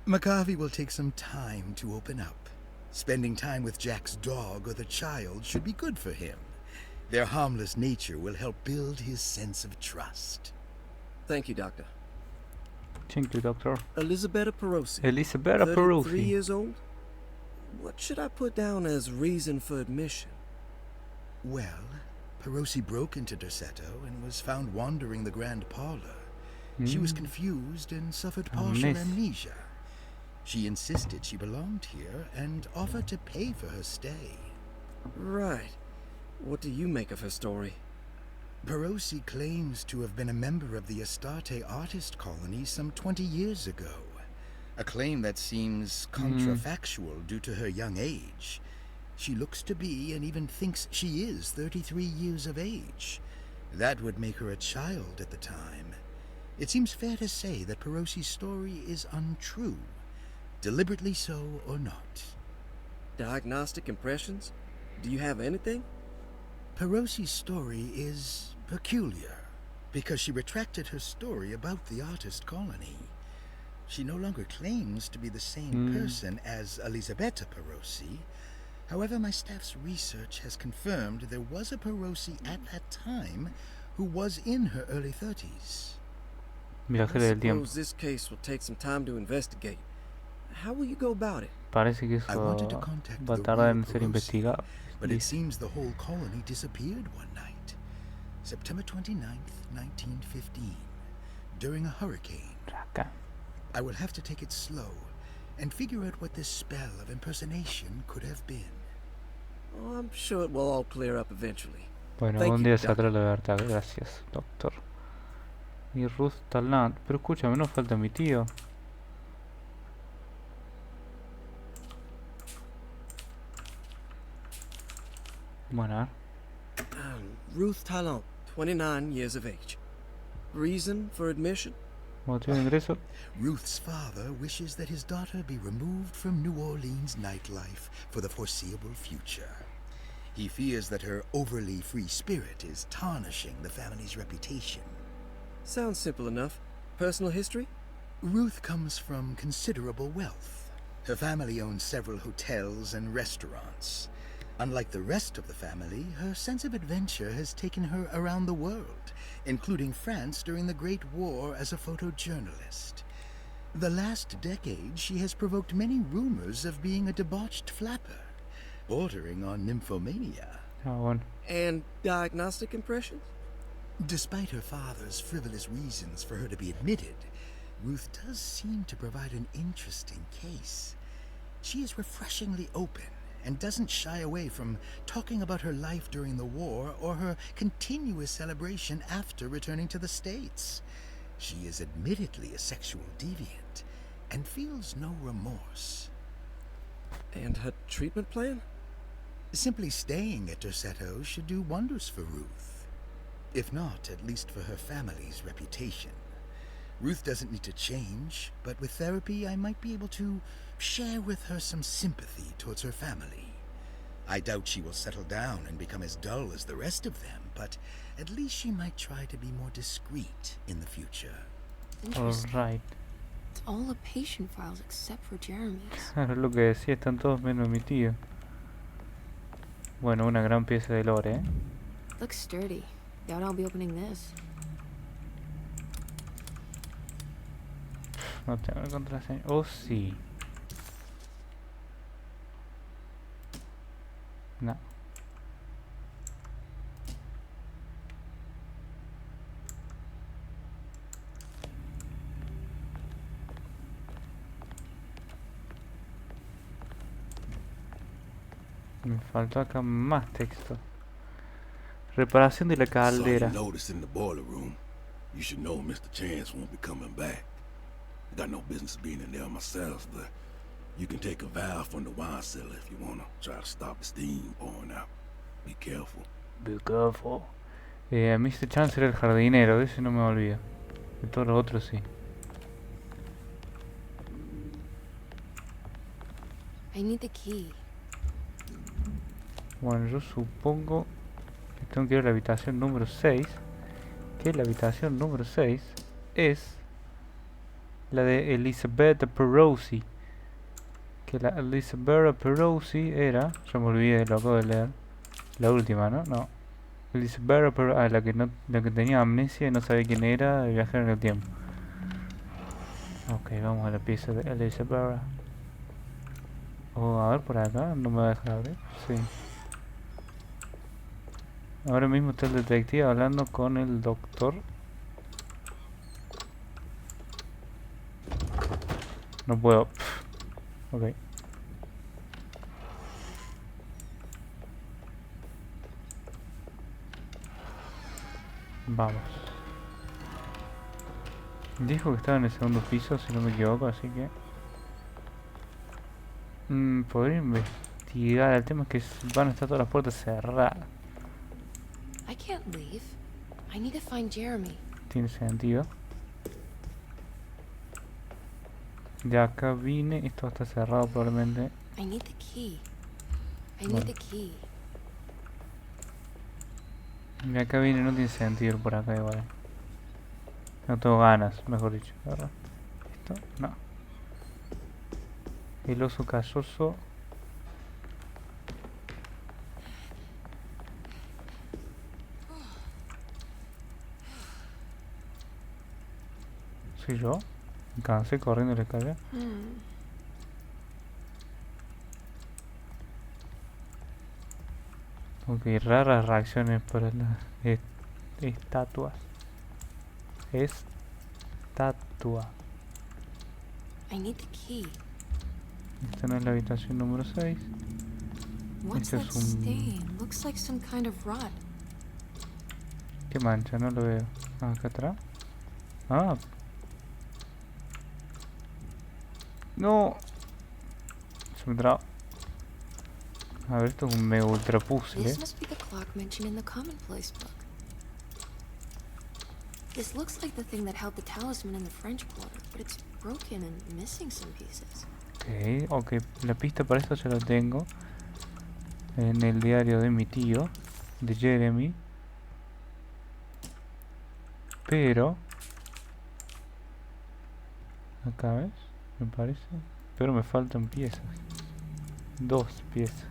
Speaker 11: McCarthy will take some time to open up. Spending time with Jack's dog or the child should be good for him. Their harmless nature will help build his sense of trust.
Speaker 12: Thank you, Doctor.
Speaker 1: Thank you, Doctor.
Speaker 12: Elisabetta Perosi.
Speaker 1: 33
Speaker 12: years old? What should I put down as reason for admission?
Speaker 11: Well, Perosi broke into Decerto and was found wandering the grand parlor. She was confused and suffered partial amnesia. She insisted she belonged here and offered to pay for her stay.
Speaker 12: Right. What do you make of her story?
Speaker 11: Perosi claims to have been a member of the Astarte artist colony some 20 years ago. A claim that seems contrafactual due to her young age. She looks to be and even thinks she is 33 years of age. That would make her a child at the time. It seems fair to say that Perosi's story is untrue, deliberately so or not.
Speaker 12: Diagnostic impressions? Do you have anything?
Speaker 11: Perosi's story is peculiar, because she retracted her story about the artist colony. She no longer claims to be the same person as Elisabetta Perosi. However, my staff's research has confirmed there was a Perosi at that time who was in her early 30s.
Speaker 12: I suppose this case will take some time to investigate. How will you go about it?
Speaker 1: Parece que eso va a tardar en ser investigado.
Speaker 11: But it seems the whole colony disappeared one night. September 29th, 1915, during a hurricane. I will have to take it slow and figure out what this spell of impersonation could have been.
Speaker 12: Oh, I'm sure it will all clear up eventually.
Speaker 1: Bueno, un día saldrá la verdad. Gracias, doctor. Y Ruth Tallant. Pero escúchame, no falta mi tío. Bueno.
Speaker 12: Ruth Tallant, 29 years of age. Reason for admission?
Speaker 1: Motivo de ingreso.
Speaker 11: Ruth's father wishes that his daughter be removed from New Orleans nightlife for the foreseeable future. He fears that her overly free spirit is tarnishing the family's reputation.
Speaker 12: Sounds simple enough. Personal history?
Speaker 11: Ruth comes from considerable wealth. Her family owns several hotels and restaurants. Unlike the rest of the family, her sense of adventure has taken her around the world, including France during the Great War as a photojournalist. The last decade, she has provoked many rumors of being a debauched flapper, bordering on nymphomania.
Speaker 12: And diagnostic impressions?
Speaker 11: Despite her father's frivolous reasons for her to be admitted, Ruth does seem to provide an interesting case. She is refreshingly open and doesn't shy away from talking about her life during the war or her continuous celebration after returning to the States. She is admittedly a sexual deviant and feels no remorse.
Speaker 12: And her treatment plan?
Speaker 11: Simply staying at Decerto should do wonders for Ruth. If not, at least for her family's reputation. Ruth doesn't need to change, but with therapy I might be able to share with her some sympathy towards her family. I doubt she will settle down and become as dull as the rest of them, but at least she might try to be more discreet in the future.
Speaker 1: Alright.
Speaker 4: It's all the patient files except for Jeremy's.
Speaker 1: Claro, lo que decía, están todos menos mi tío. Bueno, una gran pieza de lore, ¿eh?
Speaker 4: Looks sturdy. Doubt I'll be opening this.
Speaker 1: No tengo la contraseña. Oh, sí. No. Me faltó acá más texto. Reparación de la caldera.
Speaker 10: Saw you notice in the boiler room. You should know Mr. Chance won't be coming back. I got no business being in there myself, but you can take a valve from the wine cellar if you wanna try to stop the steam pouring out. Be careful.
Speaker 1: Be careful. Mr. Chance era el jardinero, de ese no me olvido. De todos los otros sí.
Speaker 4: I need the key.
Speaker 1: Bueno, yo supongo que tengo que ir a la habitación número 6. Que la habitación número 6 es la de Elisabetta Perosi. Que la Elisabetta Perosi era, ya me olvidé, lo acabo de leer. La última, ¿no? No. Elisabetta Perosi, la que tenía amnesia y no sabía quién era, de viajar en el tiempo. Ok, vamos a la pieza de Elisabetta. Oh, a ver por acá, no me va a dejar abrir. Sí. Ahora mismo está el detective hablando con el doctor. No puedo. Ok. Vamos. Dijo que estaba en el segundo piso, si no me equivoco, así que... podría investigar. El tema es que van a estar todas las puertas cerradas.
Speaker 4: I can't leave. I need to find Jeremy.
Speaker 1: Tiene sentido. De acá vine, esto está cerrado probablemente.
Speaker 4: I need the key. I need the key.
Speaker 1: De acá vine, no tiene sentido ir por acá igual. No tengo ganas, mejor dicho, ¿verdad? Esto, no. El oso calloso. ¿Soy yo? Me cansé corriendo la escalera. Ok, raras reacciones para las estatuas. Estatua.
Speaker 4: I need the key.
Speaker 1: Esta no es la habitación número 6.
Speaker 4: What's
Speaker 1: Este
Speaker 4: that
Speaker 1: es un...
Speaker 4: stain? Looks like some kind of rot.
Speaker 1: ¿Qué mancha? No lo veo. Ah, acá atrás. Ah. No. Se me traba. A ver, esto es un mega ultra puzzle.
Speaker 4: This must be the clock mentioned in the commonplace book. This looks like the thing that held the talisman in the French Quarter, but it's broken and missing some pieces.
Speaker 1: Ok, la pista para esto ya la tengo en el diario de mi tío, de Jeremy. Pero acá ves, me parece. Pero me faltan piezas. 2 piezas.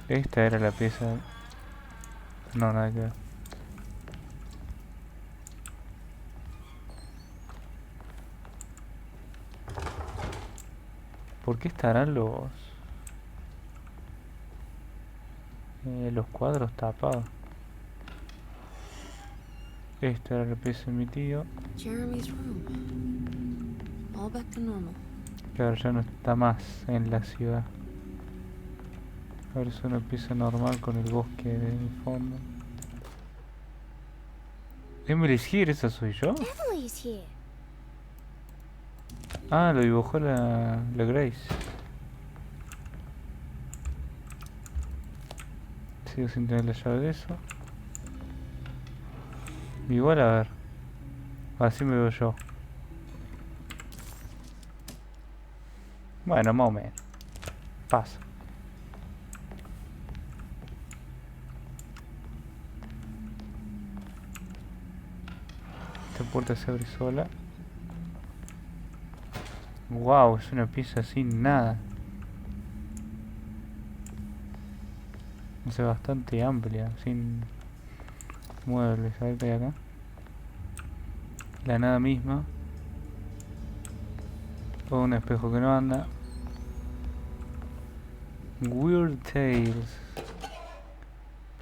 Speaker 1: Esta era la pieza. No, nada que ver. ¿Por qué estarán los cuadros tapados? Esta era la pieza de mi tío.
Speaker 4: Jeremy's room. All back to normal.
Speaker 1: Claro, ya no está más en la ciudad. Ahora es una pieza normal con el bosque de fondo. Emily's here, ¿esa soy yo?
Speaker 6: Emily's here.
Speaker 1: Ah, lo dibujó la Grace. Sigo sin tener la llave de eso. Igual a ver. Así me veo yo. Bueno, más o menos. Pasa. Esta puerta se abre sola. Wow, es una pieza sin nada. Es bastante amplia, sin muebles. A ver qué hay acá. La nada misma. Todo un espejo que no anda. Weird Tales.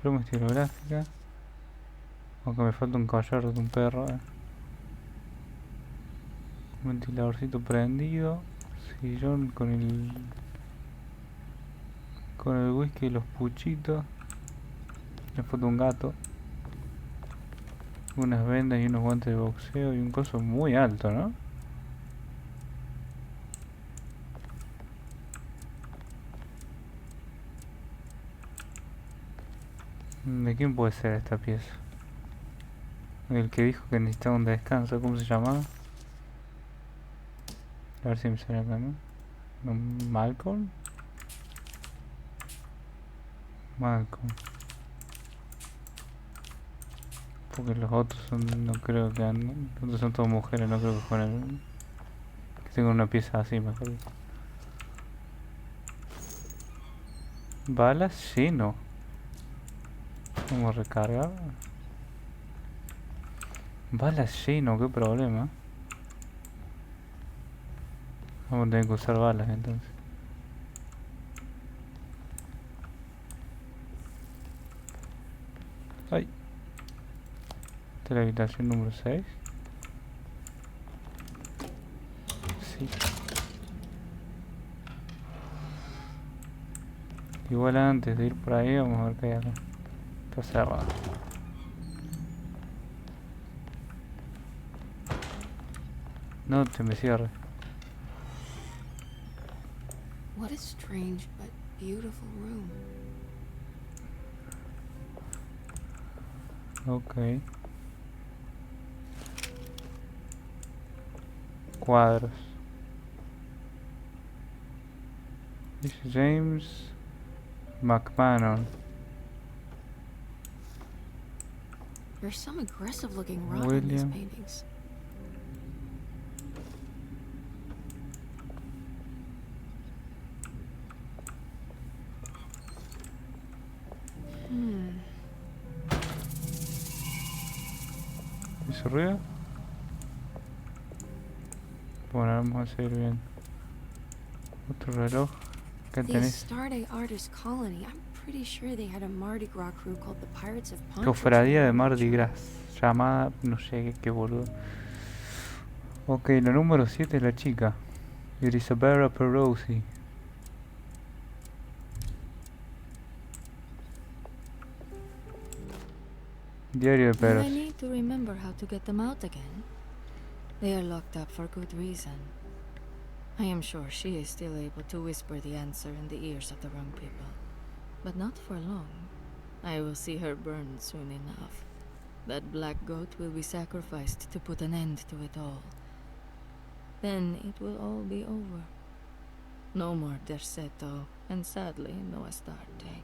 Speaker 1: Promo estilográfica. Aunque me falta un collar de un perro. Un ventiladorcito prendido. Sillón con el whisky y los puchitos. La foto de un gato. Unas vendas y unos guantes de boxeo y un coso muy alto, ¿no? ¿De quién puede ser esta pieza? El que dijo que necesitaba un descanso, ¿cómo se llamaba? A ver si me sale acá, ¿no? ¿Malcolm? Malcolm. Porque los otros son, no creo que anden. Los otros son todas mujeres, no creo que jueguen. Que tengan una pieza así, mejor dicho. Balas lleno. ¿Cómo recarga? Balas lleno, qué problema. Vamos a tener que usar balas entonces. Ay. Esta es la habitación número 6. Sí. Igual antes de ir por ahí, vamos a ver qué hay acá. Está cerrado. No te me cierres.
Speaker 4: What a strange but beautiful room.
Speaker 1: Ok. Cuadros. Dice James McMahon.
Speaker 4: There's some aggressive looking rot on these
Speaker 1: William.
Speaker 4: paintings.
Speaker 1: ¿Hizo ruido? Bueno, vamos a seguir bien. Otro reloj. ¿Qué
Speaker 4: The
Speaker 1: tenés?
Speaker 4: Astarte artist colony. I'm pretty sure they had a Mardi Gras crew called the Pirates of Pontiac.
Speaker 1: Cofradía de Mardi Gras. Llamada, no sé qué boludo. Ok, la número 7 es la chica. Elisabetta Perosi. Diario de
Speaker 13: And I
Speaker 1: Peros.
Speaker 13: need to remember how to get them out again. They are locked up for good reason. I am sure she is still able to whisper the answer in the ears of the wrong people. But not for long. I will see her burned soon enough. That black goat will be sacrificed to put an end to it all. Then it will all be over. No more Decerto, and sadly, no Astarte.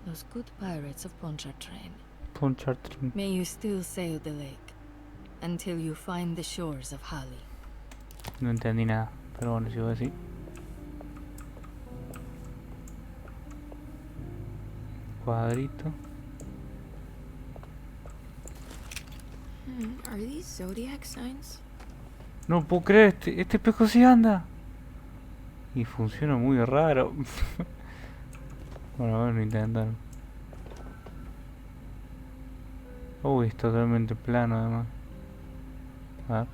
Speaker 13: Those good pirates of Pontchartrain.
Speaker 1: Pontchartrain.
Speaker 13: May you still sail the lake until you find the shores of Hali.
Speaker 1: No entendí nada, pero bueno, sigo así. Cuadrito.
Speaker 4: Are these zodiac signs?
Speaker 1: No puedo creer, este espejo sí anda. Y funciona muy raro. Bueno, a intentar. Uy, es totalmente plano además. A ver.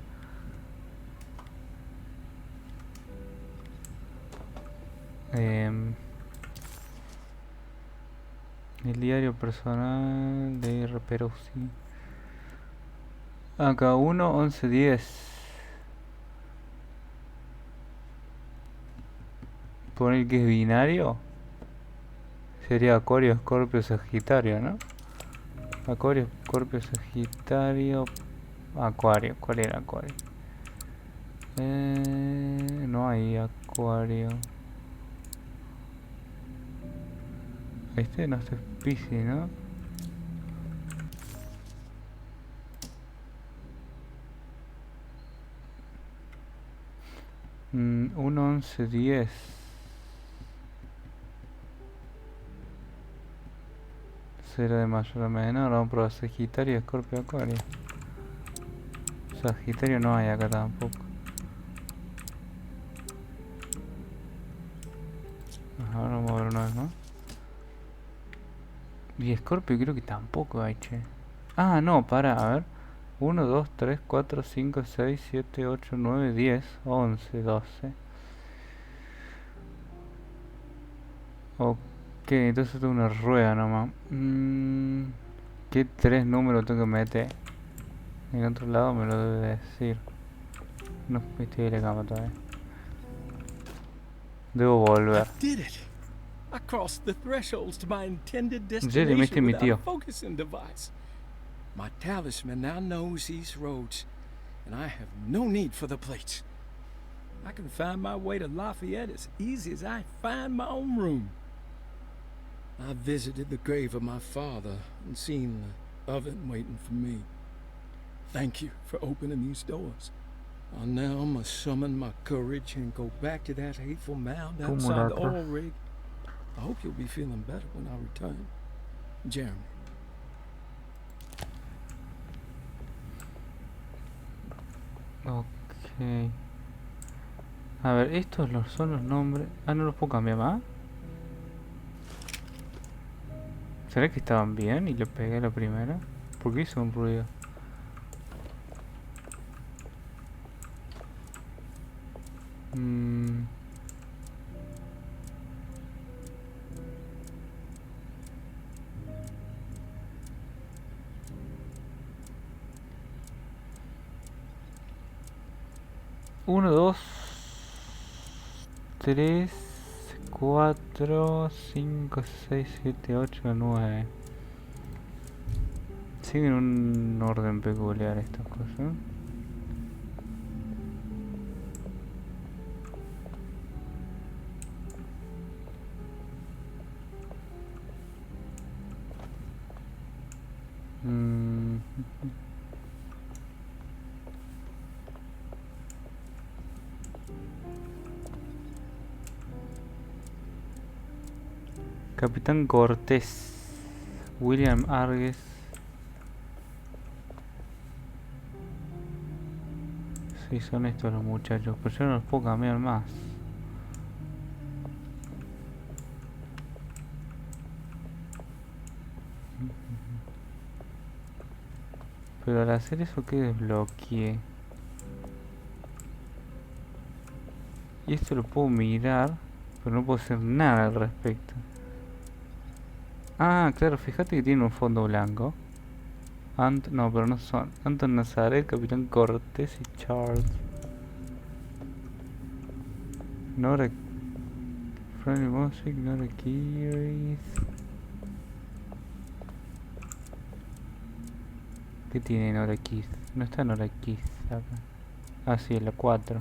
Speaker 1: El diario personal de Perosi. Acá 1-11-10. Poner que es binario. Sería Acuario, Escorpio, Sagitario, ¿no? Acuario, Escorpio, Sagitario, Acuario. ¿Cuál era Acuario? No hay Acuario. Este no es Piscis, ¿no? Mm, 1-11-10. Será de mayor a menor. Vamos a probar Sagitario, Escorpio, Acuario. Sagitario no hay acá tampoco. Ahora vamos a ver una vez más. Y Escorpio creo que tampoco hay, che. Ah, no, para, a ver. 1, 2, 3, 4, 5, 6, 7, 8, 9, 10, 11, 12. Ok, entonces tengo una rueda nomás. ¿Qué 3 números tengo que meter? En otro lado me lo debe decir. No estoy de la cama todavía. Debo volver.
Speaker 8: I did it. I crossed the thresholds to my intended
Speaker 1: Jerry, me
Speaker 8: destination
Speaker 1: mi
Speaker 8: without a
Speaker 1: tío.
Speaker 8: focusing device. My talisman now knows these roads, and I have no need for the plates. I can find my way to Lafayette as easy as I find my own room. I visited the grave of my father and seen the oven waiting for me. Thank you for opening these doors. I now must summon my courage and go back to that hateful mound outside the oil rig. I hope you'll be feeling better when I return. Jeremy.
Speaker 1: Ok. A ver, estos son los nombres. Ah, no los puedo cambiar más. ¿Será que estaban bien y le pegué la primera? ¿Por qué hizo un ruido? 1, 2, 3, 4, 5, 6, 7, 8, 9. Siguen un orden peculiar estas cosas. Capitán Cortés, William Argues. Sí, son estos los muchachos, pero yo no los puedo cambiar más. Pero al hacer eso, ¿qué desbloqueé? Y esto lo puedo mirar, pero no puedo hacer nada al respecto. Ah, claro, fíjate que tiene un fondo blanco. No, pero no son. Anton Nazaret, Capitán Cortés y Charles. Nora... Friendly Music, Nora Keys. ¿Qué tiene Nora Keys? No está Nora Keys acá. Ah, sí, la 4.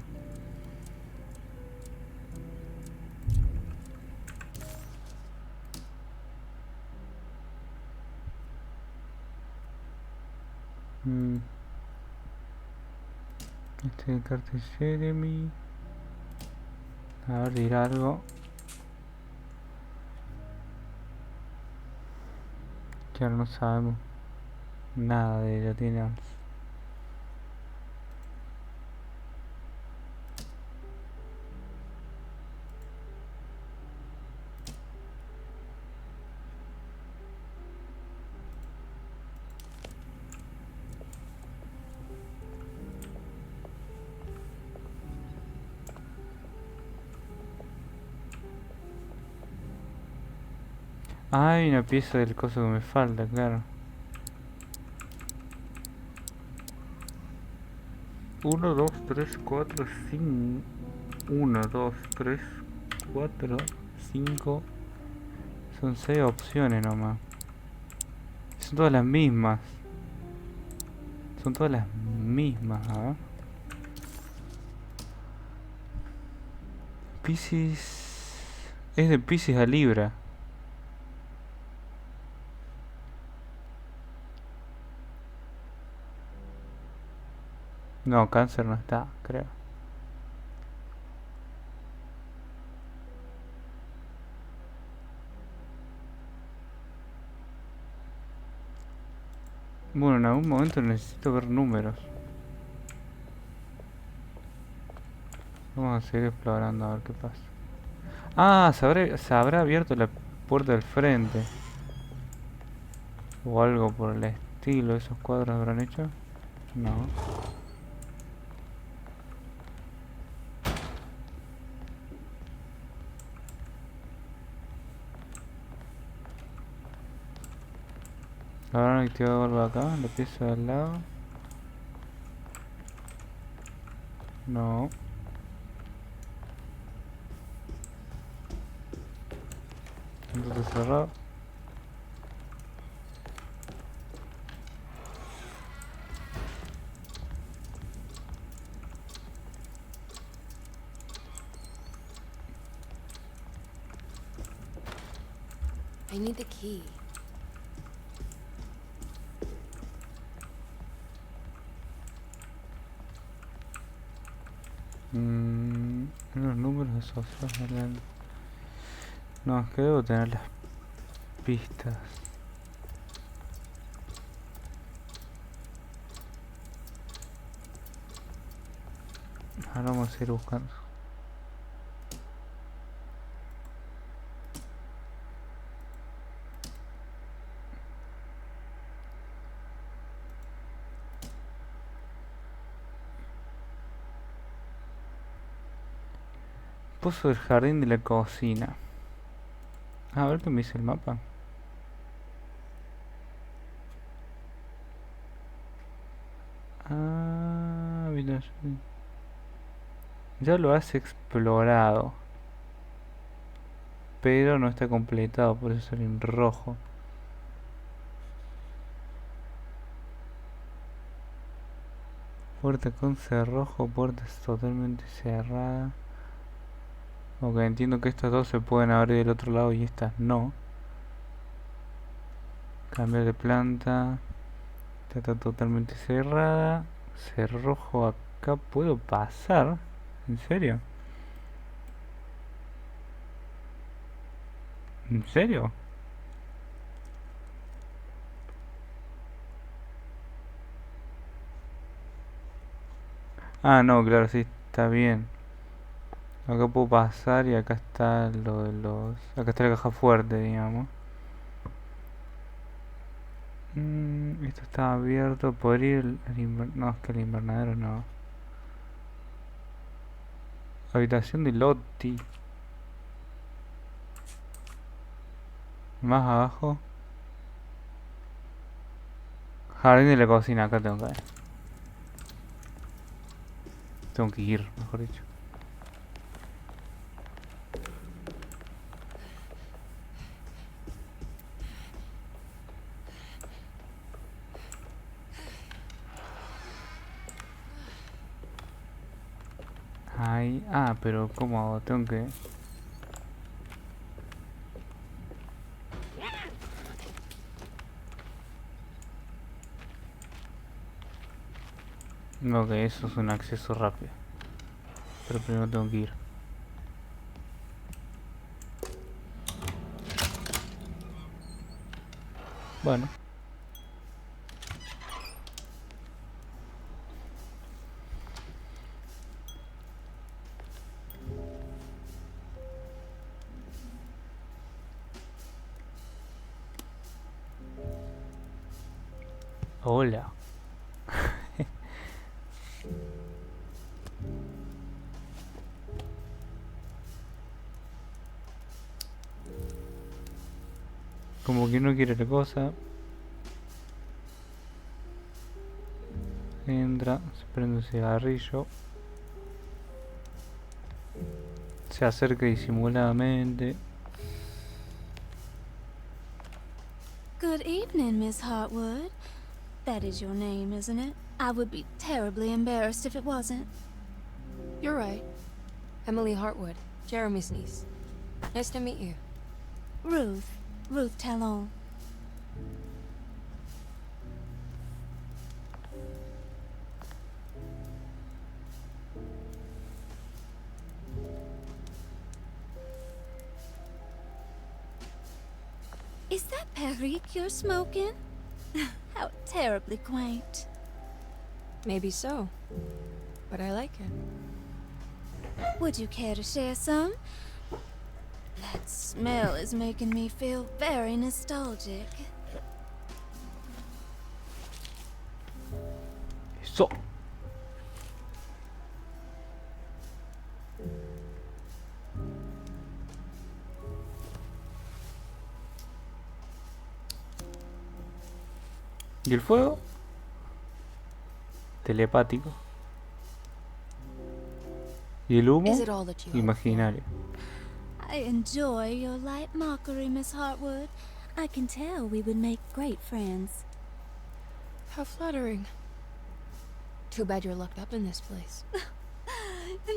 Speaker 1: Este de carta de Jeremy. A ver, dirá algo. Que ahora no sabemos nada de ella, tiene antes. Ah, hay una pieza del coso que me falta, claro. 1, 2, 3, 4, 5. 1, 2, 3, 4, 5. Son 6 opciones nomás. Son todas las mismas. Son todas las mismas, a ver. Piscis. Es de Piscis a Libra. No, Cáncer no está, creo. Bueno, en algún momento necesito ver números. Vamos a seguir explorando a ver qué pasa. Ah, se habrá abierto la puerta del frente. O algo por el estilo. ¿Esos cuadros habrán hecho? No. ¿Habrán activado algo acá? ¿La pieza de al lado? No. Entonces cerrado.
Speaker 4: I need the key.
Speaker 1: Los números asociados a la... No, es que debo tener las pistas. Ahora vamos a ir buscando. Pozo del jardín de la cocina. A ver qué me dice el mapa. Ah, habitación. Ya lo has explorado, pero no está completado, por eso sale en rojo. Puerta con cerrojo, puertas totalmente cerrada. Ok, entiendo que estas dos se pueden abrir del otro lado y estas no. Cambiar de planta. Esta está totalmente cerrada. Cerrojo acá puedo pasar. ¿En serio? ¿En serio? Ah, no, claro, sí, está bien. Acá puedo pasar y acá está lo de los... Acá está la caja fuerte, digamos. Esto está abierto. ¿Podría ir no, es que el invernadero no. Habitación de Lotti. Más abajo. Jardín de la cocina, acá tengo que ir. Tengo que ir, mejor dicho. Ahí, pero ¿cómo hago? Tengo que... Ok, eso es un acceso rápido. Pero primero tengo que ir. Bueno. Hola. Como que no quiere la cosa. Entra, se prende un cigarrillo. Se acerca disimuladamente.
Speaker 13: Good evening, Miss Hartwood. That is your name, isn't it? I would be terribly embarrassed if it wasn't.
Speaker 4: You're right. Emily Hartwood, Jeremy's niece. Nice to meet you.
Speaker 13: Ruth de Alone. Is that Perrique you're smoking? How terribly quaint.
Speaker 4: Maybe so, but I like it.
Speaker 13: Would you care to share some? That smell is making me feel very nostalgic.
Speaker 1: Eso. ¿Y el fuego? Telepático. ¿Y el humo? Imaginario.
Speaker 13: I enjoy your light mockery, Miss Hartwood. I can tell we would make great friends.
Speaker 4: How flattering. Too bad you're locked up in this place.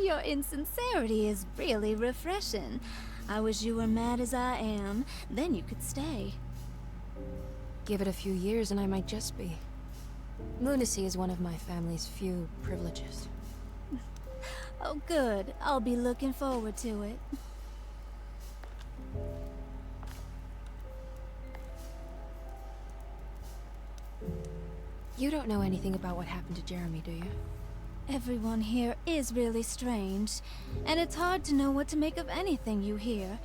Speaker 13: Your insincerity is really refreshing. I wish you were mad as I am. Then you could stay.
Speaker 4: Give it a few years and I might just be. Lunacy is one of my family's few privileges.
Speaker 13: Oh, good. I'll be looking forward to it.
Speaker 4: You don't know anything about what happened to Jeremy, do you?
Speaker 13: Everyone here is really strange, and it's hard to know what to make of anything you hear.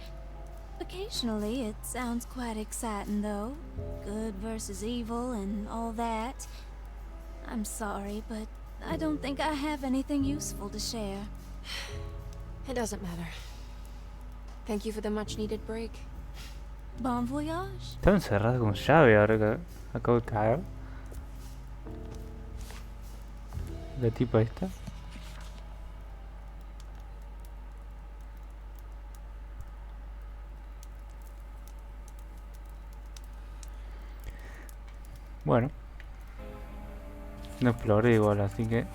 Speaker 13: Occasionally, it sounds quite exciting, though. Good versus evil and all that. I'm sorry, but I don't think I have anything useful to share.
Speaker 4: It doesn't matter. Thank you for the much-needed break.
Speaker 13: Bon voyage.
Speaker 1: Está encerrada con llave ahora que acabo de caer. La tipa esta. Bueno. No exploré igual, así que...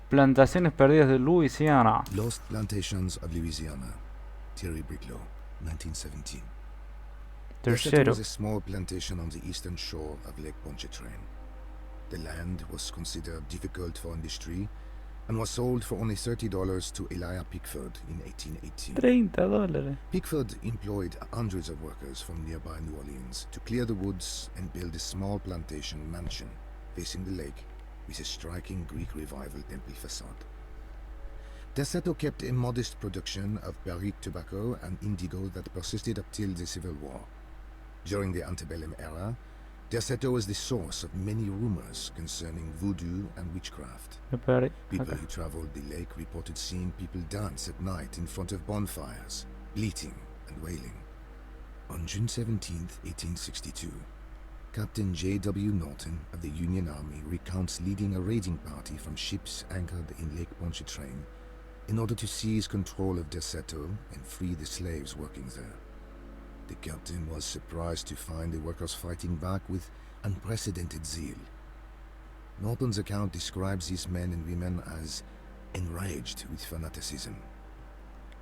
Speaker 1: Plantaciones perdidas de Louisiana.
Speaker 14: Lost Plantations of Louisiana. Thierry Bricklow, 1917. Decerto was a small plantation on the eastern shore of Lake Pontchartrain. The land was considered difficult for industry and was sold for only $30 to Elijah Pickford in 1818.
Speaker 1: $30.
Speaker 14: Pickford employed hundreds of workers from nearby New Orleans to clear the woods and build a small plantation mansion facing the lake with a striking Greek Revival temple facade. Decerto kept a modest production of barrique tobacco and indigo that persisted up till the Civil War. During the antebellum era, Decerto was the source of many rumors concerning voodoo and witchcraft. People who traveled the lake reported seeing people dance at night in front of bonfires, bleating and wailing. On June 17, 1862, Captain J.W. Norton of the Union Army recounts leading a raiding party from ships anchored in Lake Pontchartrain in order to seize control of Decerto and free the slaves working there. The captain was surprised to find the workers fighting back with unprecedented zeal. Norton's account describes these men and women as enraged with fanaticism.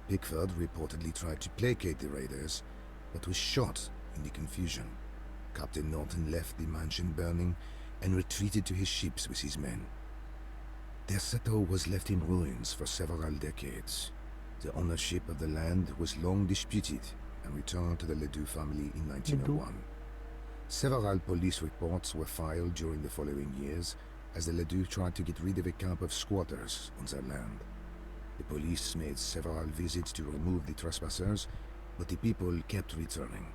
Speaker 14: Pickford reportedly tried to placate the raiders, but was shot in the confusion. Captain Norton left the mansion burning and retreated to his ships with his men. Decerto was left in ruins for several decades. The ownership of the land was long disputed and returned to the Ledoux family in 1901. Several police reports were filed during the following years as the Ledoux tried to get rid of a camp of squatters on their land. The police made several visits to remove the trespassers, but the people kept returning.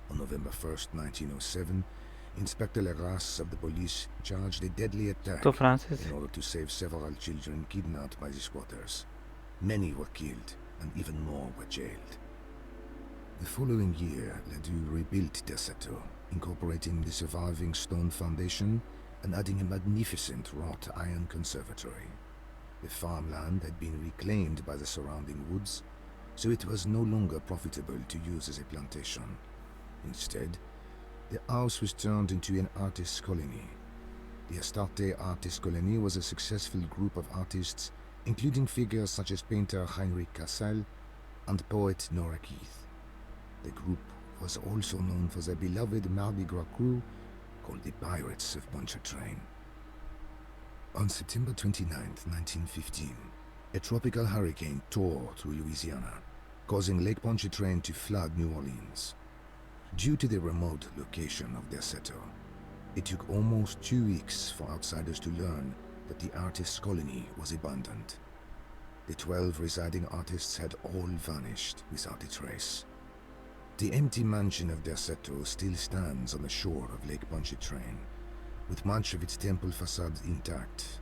Speaker 14: On November 1st, 1907, Inspector Legras of the police charged a deadly attack in order to save several children kidnapped by the squatters. Many were killed, and even more were jailed. The following year, Ledoux rebuilt Decerto, incorporating the surviving stone foundation and adding a magnificent wrought iron conservatory. The farmland had been reclaimed by the surrounding woods, so it was no longer profitable to use as a plantation. Instead, the house was turned into an artist's colony. The Astarte Artist Colony was a successful group of artists, including figures such as painter Heinrich Cassel and poet Nora Keith. The group was also known for their beloved Mardi Gras crew called the Pirates of Pontchartrain. On September 29, 1915, a tropical hurricane tore through Louisiana, causing Lake Pontchartrain to flood New Orleans. Due to the remote location of Decerto, it took almost 2 weeks for outsiders to learn that the artist's colony was abandoned. The 12 residing artists had all vanished without a trace. The empty mansion of Decerto still stands on the shore of Lake Pontchartrain, with much of its temple facade intact.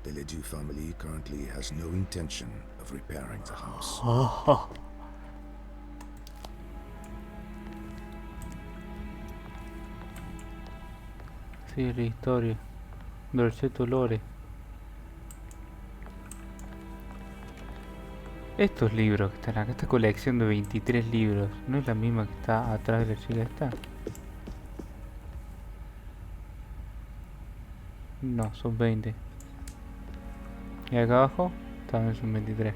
Speaker 14: The Ledoux family currently has no intention of repairing the house.
Speaker 1: Sí, la historia. Decerto Lore. Estos libros que están acá, esta colección de 23 libros, ¿no es la misma que está atrás de la chica esta? No, son 20. Y acá abajo también son 23.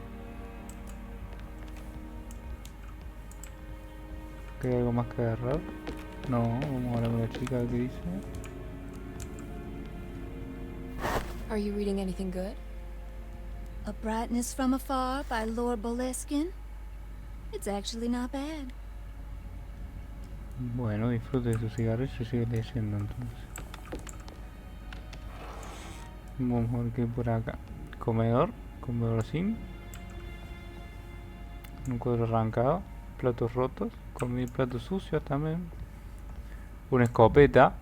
Speaker 1: ¿Hay algo más que agarrar? No, vamos a ver la chica que dice.
Speaker 4: Are you reading anything good?
Speaker 6: A Brightness from Afar by Lord Boleskine. It's actually not bad.
Speaker 1: Bueno, disfrute de su cigarrillo y sigue leyendo entonces. Vamos a ver qué hay por acá. Comedor, comedor sin. Un cuadro arrancado, platos rotos, comida y platos sucios también. Una escopeta.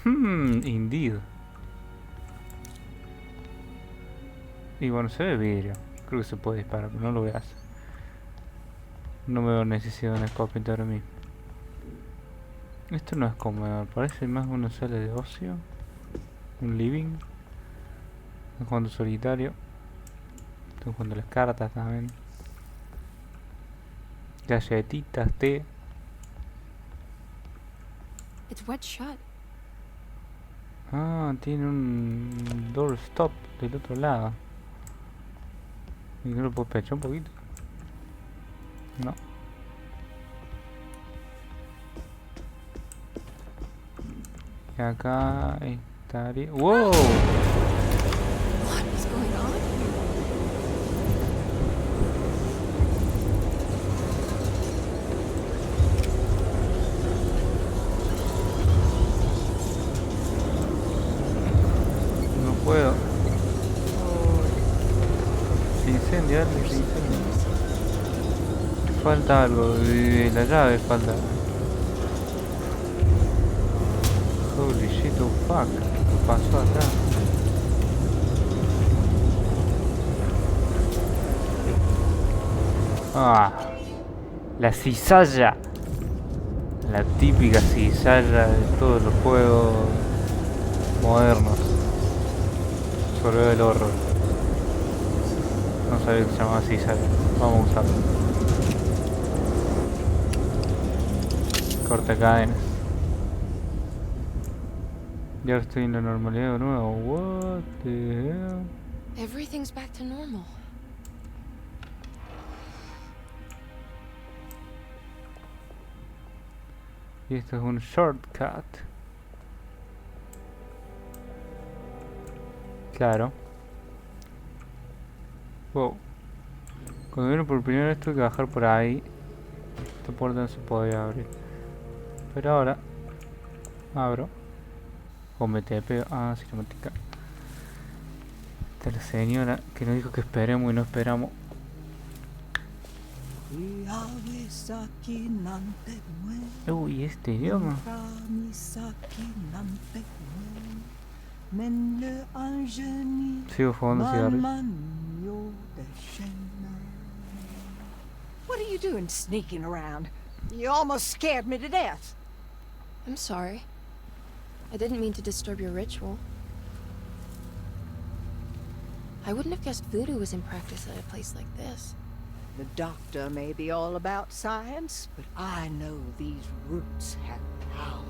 Speaker 1: Indeed. Y bueno, se ve vidrio. Creo que se puede disparar, pero no lo voy a hacer. No veo necesidad de una escopeta ahora mismo. Esto no es comedor, parece más una sala de ocio. Un living. Estoy jugando solitario. Estoy jugando las cartas también. Galletitas, té.
Speaker 4: It's wet shut.
Speaker 1: Ah, tiene un doorstop del otro lado. ¿Y no lo puedo pechar un poquito? No. Y acá estaría... ¡Wow!
Speaker 4: What is going on here?
Speaker 1: No puedo. Se incendia, se incendia. Falta algo, de la llave falta. Holy shit, oh fuck. ¿Qué pasó acá? Ah, la cizalla. La típica cizalla de todos los juegos modernos. Sobre el horror. No sabía que se llamaba cizalla. Vamos a usarlo. Corta cadenas. Ya estoy en la normalidad de nuevo. What the hell?
Speaker 4: Everything's back to normal.
Speaker 1: Y esto es un shortcut. Claro. Wow. Cuando vino por primera vez tuve que bajar por ahí. Esta puerta no se podía abrir. Pero ahora abro. O me tepeo. Ah, cinemática. Esta es la señora que nos dijo que esperemos y no esperamos. Uy, este idioma. Sigo fumando cigarrillos.
Speaker 5: What are you doing sneaking around? You almost scared me to death.
Speaker 4: I'm sorry. I didn't mean to disturb your ritual. I wouldn't have guessed voodoo was in practice at a place like this.
Speaker 5: The doctor may be all about science, but I know these roots have power.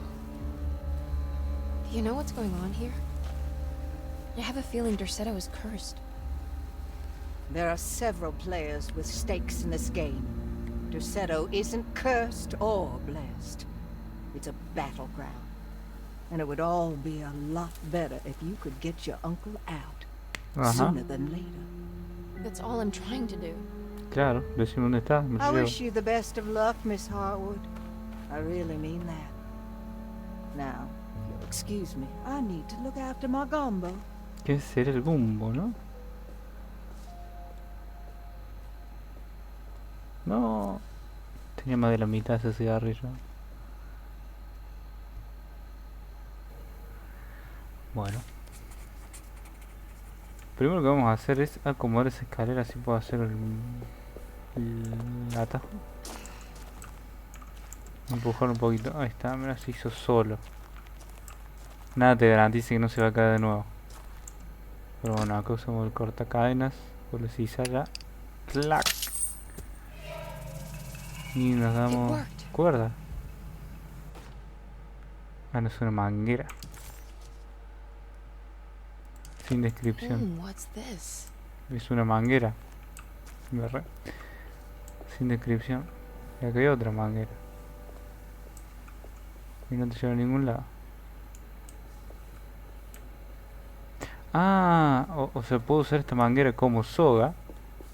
Speaker 4: Do you know what's going on here? I have a feeling Decerto is cursed.
Speaker 5: There are several players with stakes in this game. Decerto isn't cursed or blessed. It's a battleground. And it would all be a lot better if you could get your uncle out sooner than later.
Speaker 4: That's all I'm trying to do.
Speaker 1: Claro, decime dónde está.
Speaker 5: I wish you the best of luck, Miss Hartwood. I really mean that. Now, if you'll excuse me, I need to look after my gumbo.
Speaker 1: ¿Qué será el gumbo, no? No. Tenía más de la mitad ese cigarrillo. Bueno. Primero que vamos a hacer es acomodar esa escalera, así puedo hacer el atajo. Empujar un poquito. Ahí está, mira, se hizo solo. Nada te garantiza que no se va a caer de nuevo. Pero bueno, acá usamos el cortacadenas. Por la cizalla. ¡Clac! Y nos damos cuerda. Ah, no, es una manguera. Sin descripción. Es una manguera. Sin descripción. Y acá hay otra manguera. Y no te lleva a ningún lado. Ah, o sea, puedo usar esta manguera como soga,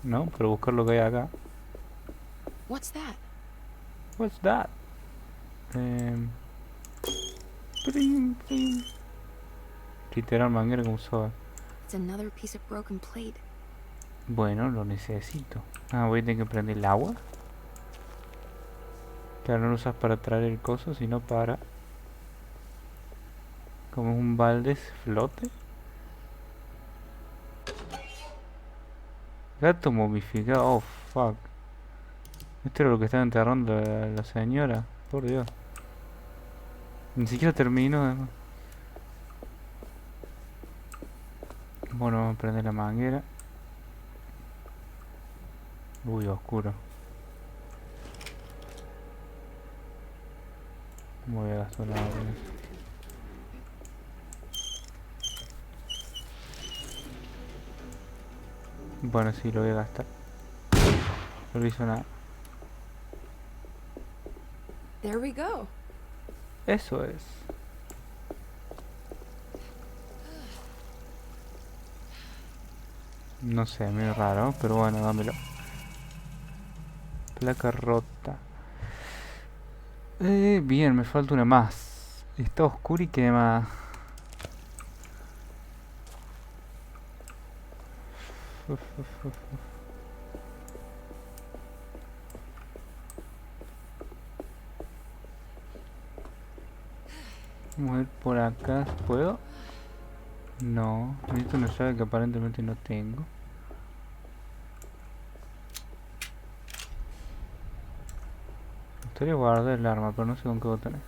Speaker 1: ¿no? Para buscar lo que hay acá.
Speaker 4: What's that?
Speaker 1: What's that? Pring, pring. Literal manguera como soga.
Speaker 4: It's another piece of broken plate.
Speaker 1: Bueno, lo necesito. Ah, voy a tener que prender el agua. Claro, no lo usas para traer el coso, sino para... como un balde flote. Gato momificado, oh fuck. Esto era lo que estaba enterrando la señora, por Dios. Ni siquiera terminó además. Bueno, vamos a prender la manguera. Uy, oscuro. Voy a gastar nada con eso. Bueno, sí, lo voy a gastar. No hizo nada.
Speaker 4: There we go.
Speaker 1: Eso es. No sé, medio raro, pero bueno, dámelo. Placa rota. Bien, me falta una más. Está oscuro y quema. Vamos a ir por acá, ¿puedo? No, necesito una llave que aparentemente no tengo. Me gustaría guardar el arma, pero no sé con qué botones.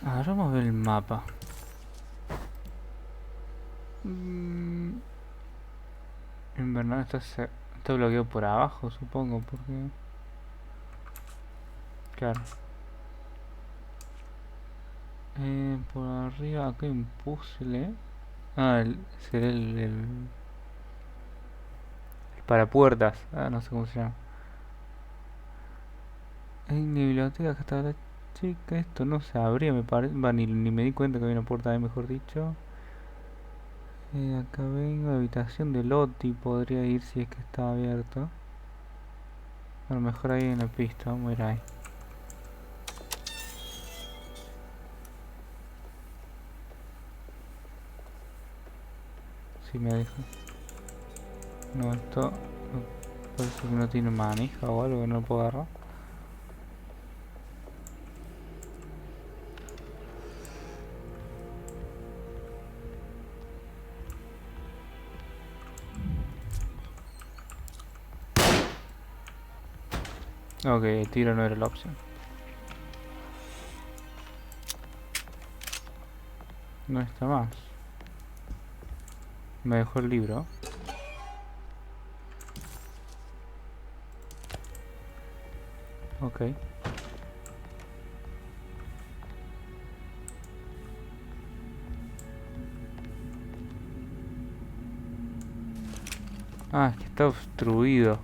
Speaker 1: Ahora vamos a ver el mapa. En verdad está bloqueado por abajo, supongo, porque... Claro. Por arriba, acá hay un puzzle. Ah, será el parapuertas. Ah, no sé cómo se llama. En mi biblioteca, acá está la chica. Esto no se abría, me parece. Ni me di cuenta que había una puerta ahí, mejor dicho. Acá vengo, habitación de Loti. Podría ir si es que está abierto. A lo mejor ahí en la pista, vamos a ir ahí. Si me deja. No, esto parece que no tiene manija o algo que no lo puedo agarrar. Ok, el tiro no era la opción. No está más. Me dejó el libro. Ok. Ah, es que está obstruido.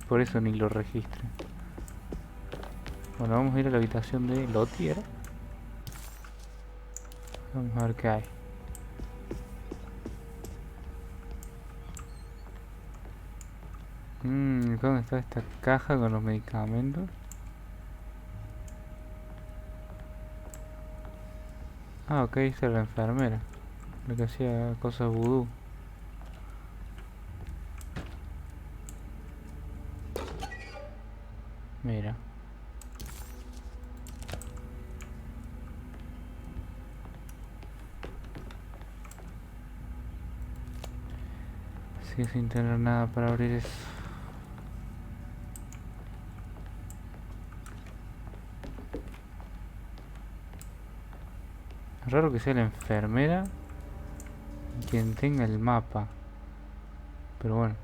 Speaker 1: Por eso ni lo registre. Bueno, vamos a ir a la habitación de Loti, ¿era? Vamos a ver qué hay. ¿Dónde está esta caja con los medicamentos? Ah, ok, esta es la enfermera. La que hacía cosas vudú. Mira. Sigue sin tener nada para abrir eso. Es raro que sea la enfermera quien tenga el mapa. Pero bueno.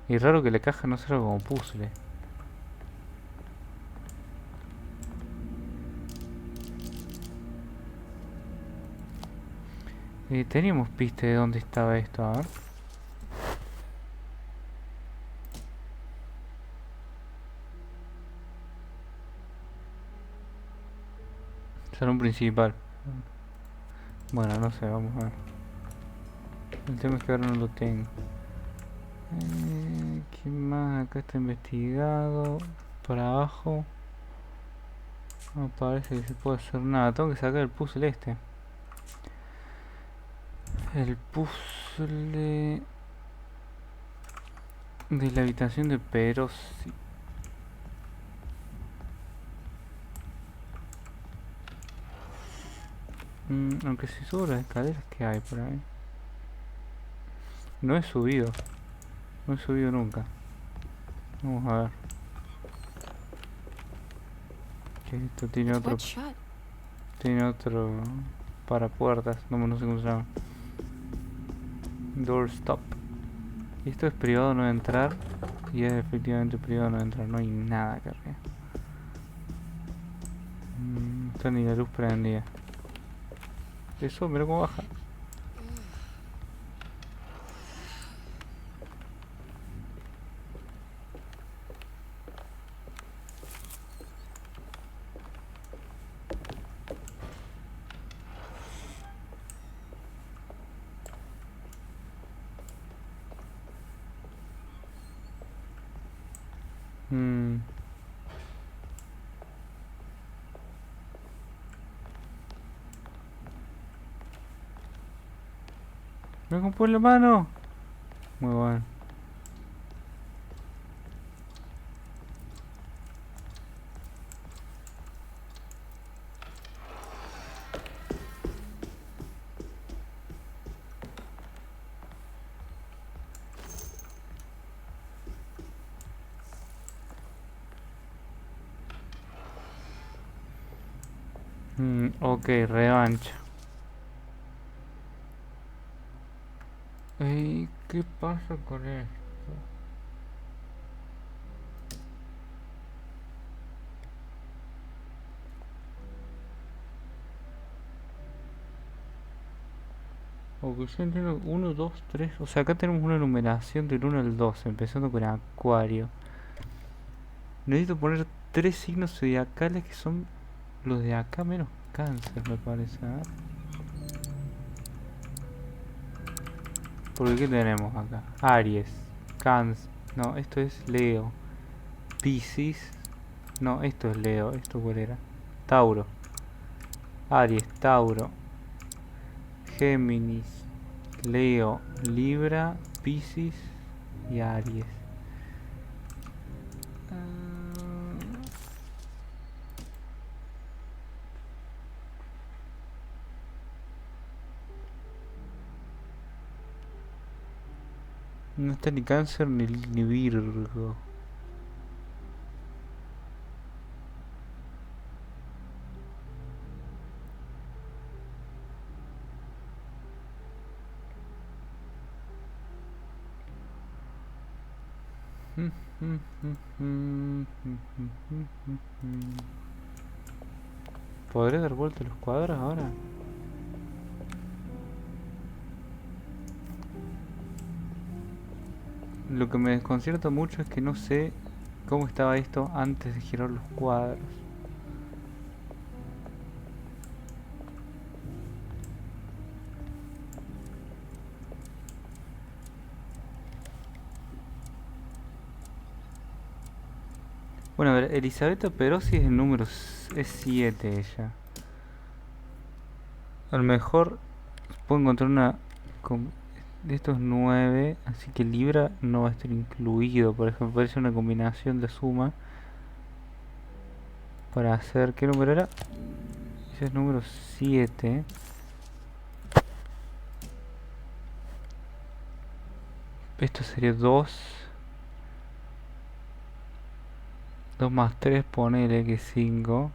Speaker 1: Y es raro que la caja no sea como puzzle. Teníamos pista de dónde estaba esto, a ver. Salón principal. Bueno, no sé, vamos a ver. El tema es que ahora no lo tengo. ¿Qué más? Acá está investigado. Por abajo no parece que se puede hacer nada. Tengo que sacar el puzzle este. El puzzle de la habitación de Peros. Aunque si subo las escaleras que hay por ahí. No he subido. No he subido nunca. Vamos a ver. Que esto tiene otro. Tiene otro para puertas. No sé cómo se llama. Door stop. Esto es privado no entrar. Y es efectivamente privado no entrar. No hay nada que arriba. No está ni la luz prendida. Eso, mira cómo baja. Me compró la mano. Muy bueno. Ok, revancha. Ey, ¿qué pasa con esto? Ok, yo entiendo 1, 2, 3. O sea, acá tenemos una numeración del 1 al 2, empezando con Acuario. Necesito poner 3 signos zodiacales que son los de acá menos Cáncer, me parece. A ver. Porque ¿qué tenemos acá? Aries, Cáncer. No, esto es Leo. Piscis. No, esto es Leo. ¿Esto cuál era? Tauro. Aries, Tauro. Géminis, Leo, Libra, Piscis y Aries. No está ni Cáncer ni Virgo. ¿Podré dar vuelta los cuadros ahora? Lo que me desconcierta mucho es que no sé cómo estaba esto antes de girar los cuadros. Bueno, a ver, Elisabetta Perosi es el número... es 7 ella. A lo mejor puedo encontrar una... de estos 9, así que Libra no va a estar incluido. Por ejemplo, parece una combinación de suma para hacer... ¿qué número era? Ese es número 7. Esto sería 2. 2 más 3, ponele que 5.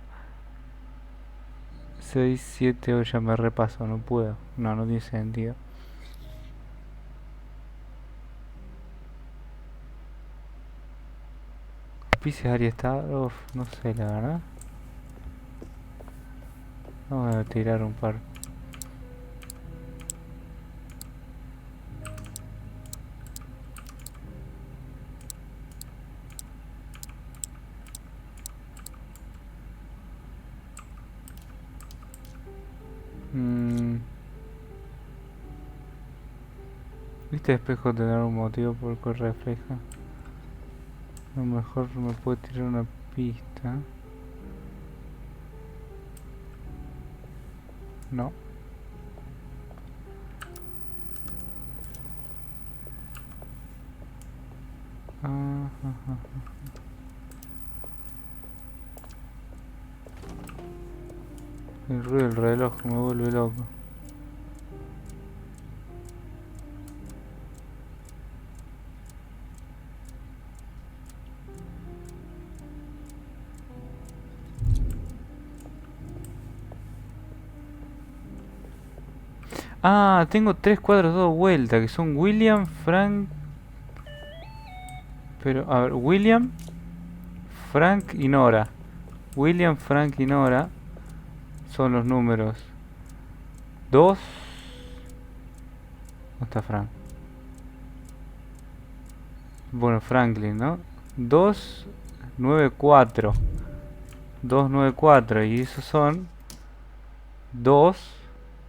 Speaker 1: 6, 7, 8, ya me repaso, no puedo. No, no tiene sentido. Piscis, Aries, está... Uf, no sé, la verdad. Vamos a tirar un par. Este espejo tendrá un motivo por el que refleja. A lo mejor me puede tirar una pista. No. El ruido del reloj me vuelve loco. Ah, tengo 3 cuadros dado vuelta, que son William, Frank Pero, a ver, William, Frank y Nora. William, Frank y Nora son los números 2. ¿Dónde está Frank? Bueno, Franklin, ¿no? 2, 9, 4. 2, 9, 4. Y esos son 2,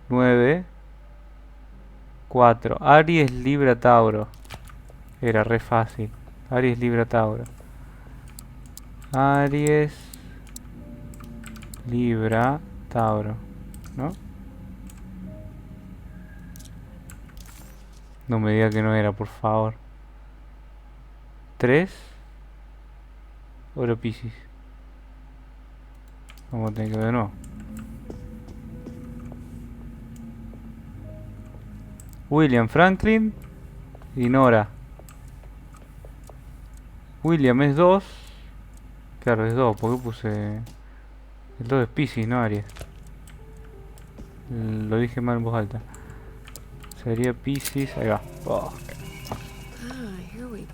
Speaker 1: 9, 4. Aries, Libra, Tauro. Era re fácil. Aries, Libra, Tauro. Aries, Libra, Tauro. ¿No? No me diga que no era, por favor. 3. Oro Piscis. Vamos a tener que ver de nuevo. William, Franklin y Nora. William es 2. Claro, es 2. Porque puse... El 2 es Piscis, no Aries. Lo dije mal en voz alta. Sería Piscis. Ahí va. Oh.
Speaker 4: Here we go.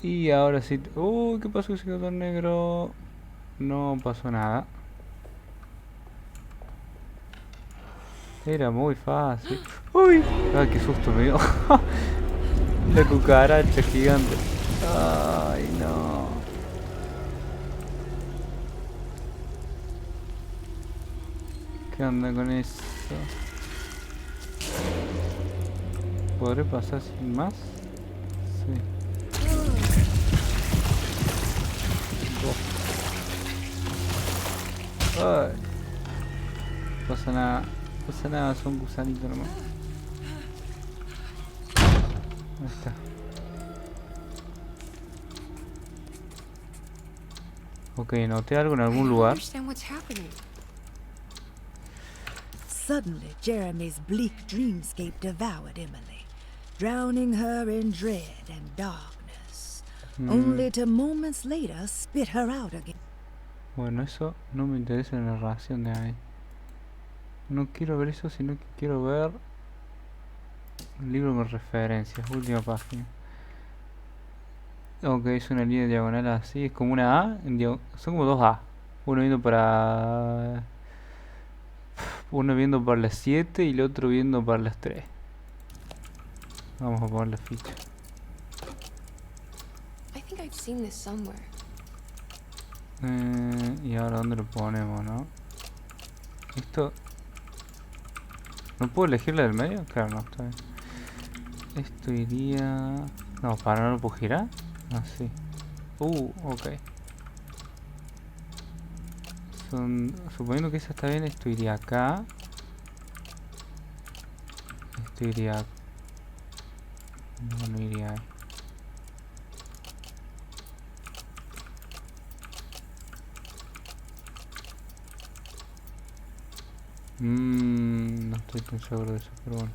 Speaker 1: Y ahora sí... Uy, ¿qué pasó? Se quedó tan negro. No pasó nada. Era muy fácil. Uy. Ay, qué susto me dio. La cucaracha gigante. Ay, no. ¿Qué onda con eso? ¿Podré pasar sin más? Sí. Ay. No pasa nada. No pasa nada, son gusanitos nomás. Ahí está. Ok, noté algo en algún lugar.
Speaker 2: Suddenly, Jeremy's bleak dreamscape devoured Emily, drowning her in dread and darkness, only to moments later spit her out again.
Speaker 1: Bueno, eso no me interesa en la narración de ahí. No quiero ver eso, sino que quiero ver un libro con referencias, última página. Ok, es una línea diagonal así, es como una A, son como dos A. Uno viendo para... Uno viendo para las 7 y el otro viendo para las 3. Vamos a poner la ficha.
Speaker 4: I think I've seen this somewhere.
Speaker 1: Y ahora dónde lo ponemos, ¿no? Esto... ¿No puedo elegir la del medio? Claro, no, está bien. Esto iría... No, para no lo puedo girar. Ah, sí. Ok. Suponiendo que esa está bien, esto iría acá. Esto iría... No iría ahí. No estoy tan seguro de eso, pero bueno.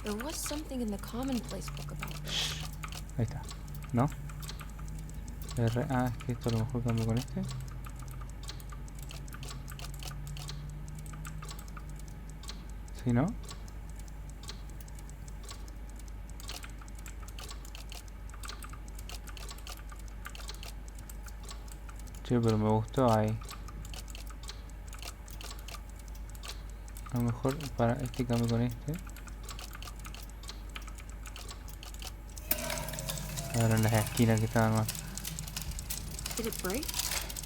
Speaker 4: There was something in the commonplace book about this.
Speaker 1: Ahí está. ¿No? Es que esto a lo mejor cambio con este. ¿Sí, no? Che, pero me gustó ahí. A lo mejor para este cambio con este. Ahora en las esquinas que estaban más.
Speaker 4: Did it break?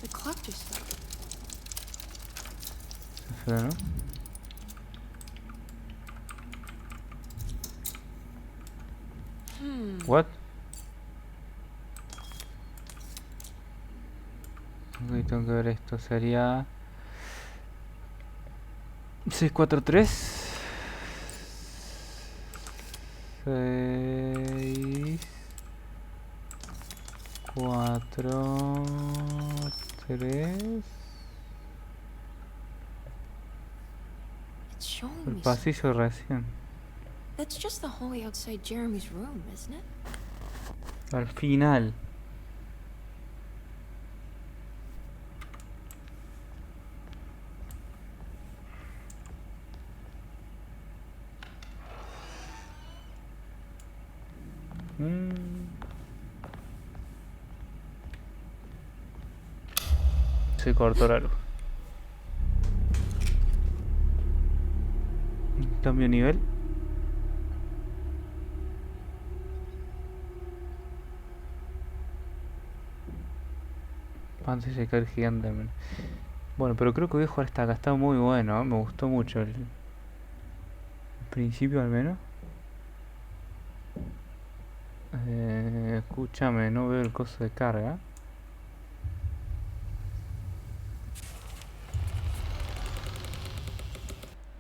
Speaker 4: The clock just stopped.
Speaker 1: Se frenó. What? Ok, tengo que ver esto. Sería 643 6 4 3.
Speaker 4: It's showing
Speaker 1: El
Speaker 4: me
Speaker 1: pasillo recién.
Speaker 4: That's just the hallway outside Jeremy's room, isn't it?
Speaker 1: Al final. Se cortó la luz. Cambio nivel. Antes de caer gigante. Bueno, pero creo que voy a jugar hasta acá. Está muy bueno, ¿eh? Me gustó mucho el principio al menos. Escúchame, no veo el coso de carga.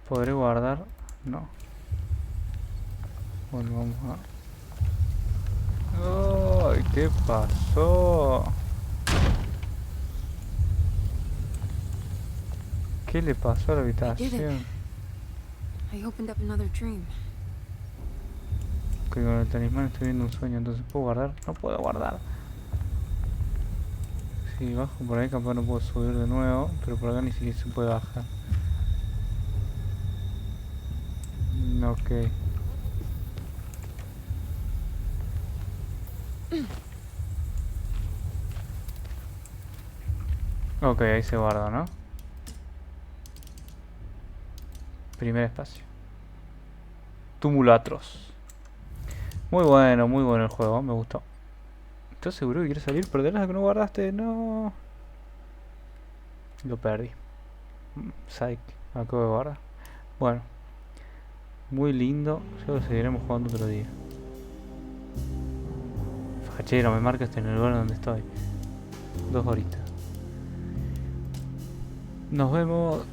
Speaker 1: ¿Podré guardar? No. Bueno, vamos a... ¡Ay! ¿Qué pasó? ¿Qué le pasó a la habitación?
Speaker 4: I opened up another dream.
Speaker 1: Que con el talismán estoy viendo un sueño, entonces ¿puedo guardar? No puedo guardar. Si bajo por ahí capaz no puedo subir de nuevo, pero por acá ni siquiera se puede bajar. Ok. Ok, ahí se guarda, ¿no? Primer espacio. Túmulo atroz. Muy bueno el juego, me gustó. ¿Estás seguro que quieres salir? ¿Perderás lo que no guardaste? No. Lo perdí. Psych, acabo de guardar. Bueno. Muy lindo. Ya lo seguiremos jugando otro día. Fachero, me marcaste en el lugar donde estoy. 2 horitas. Nos vemos.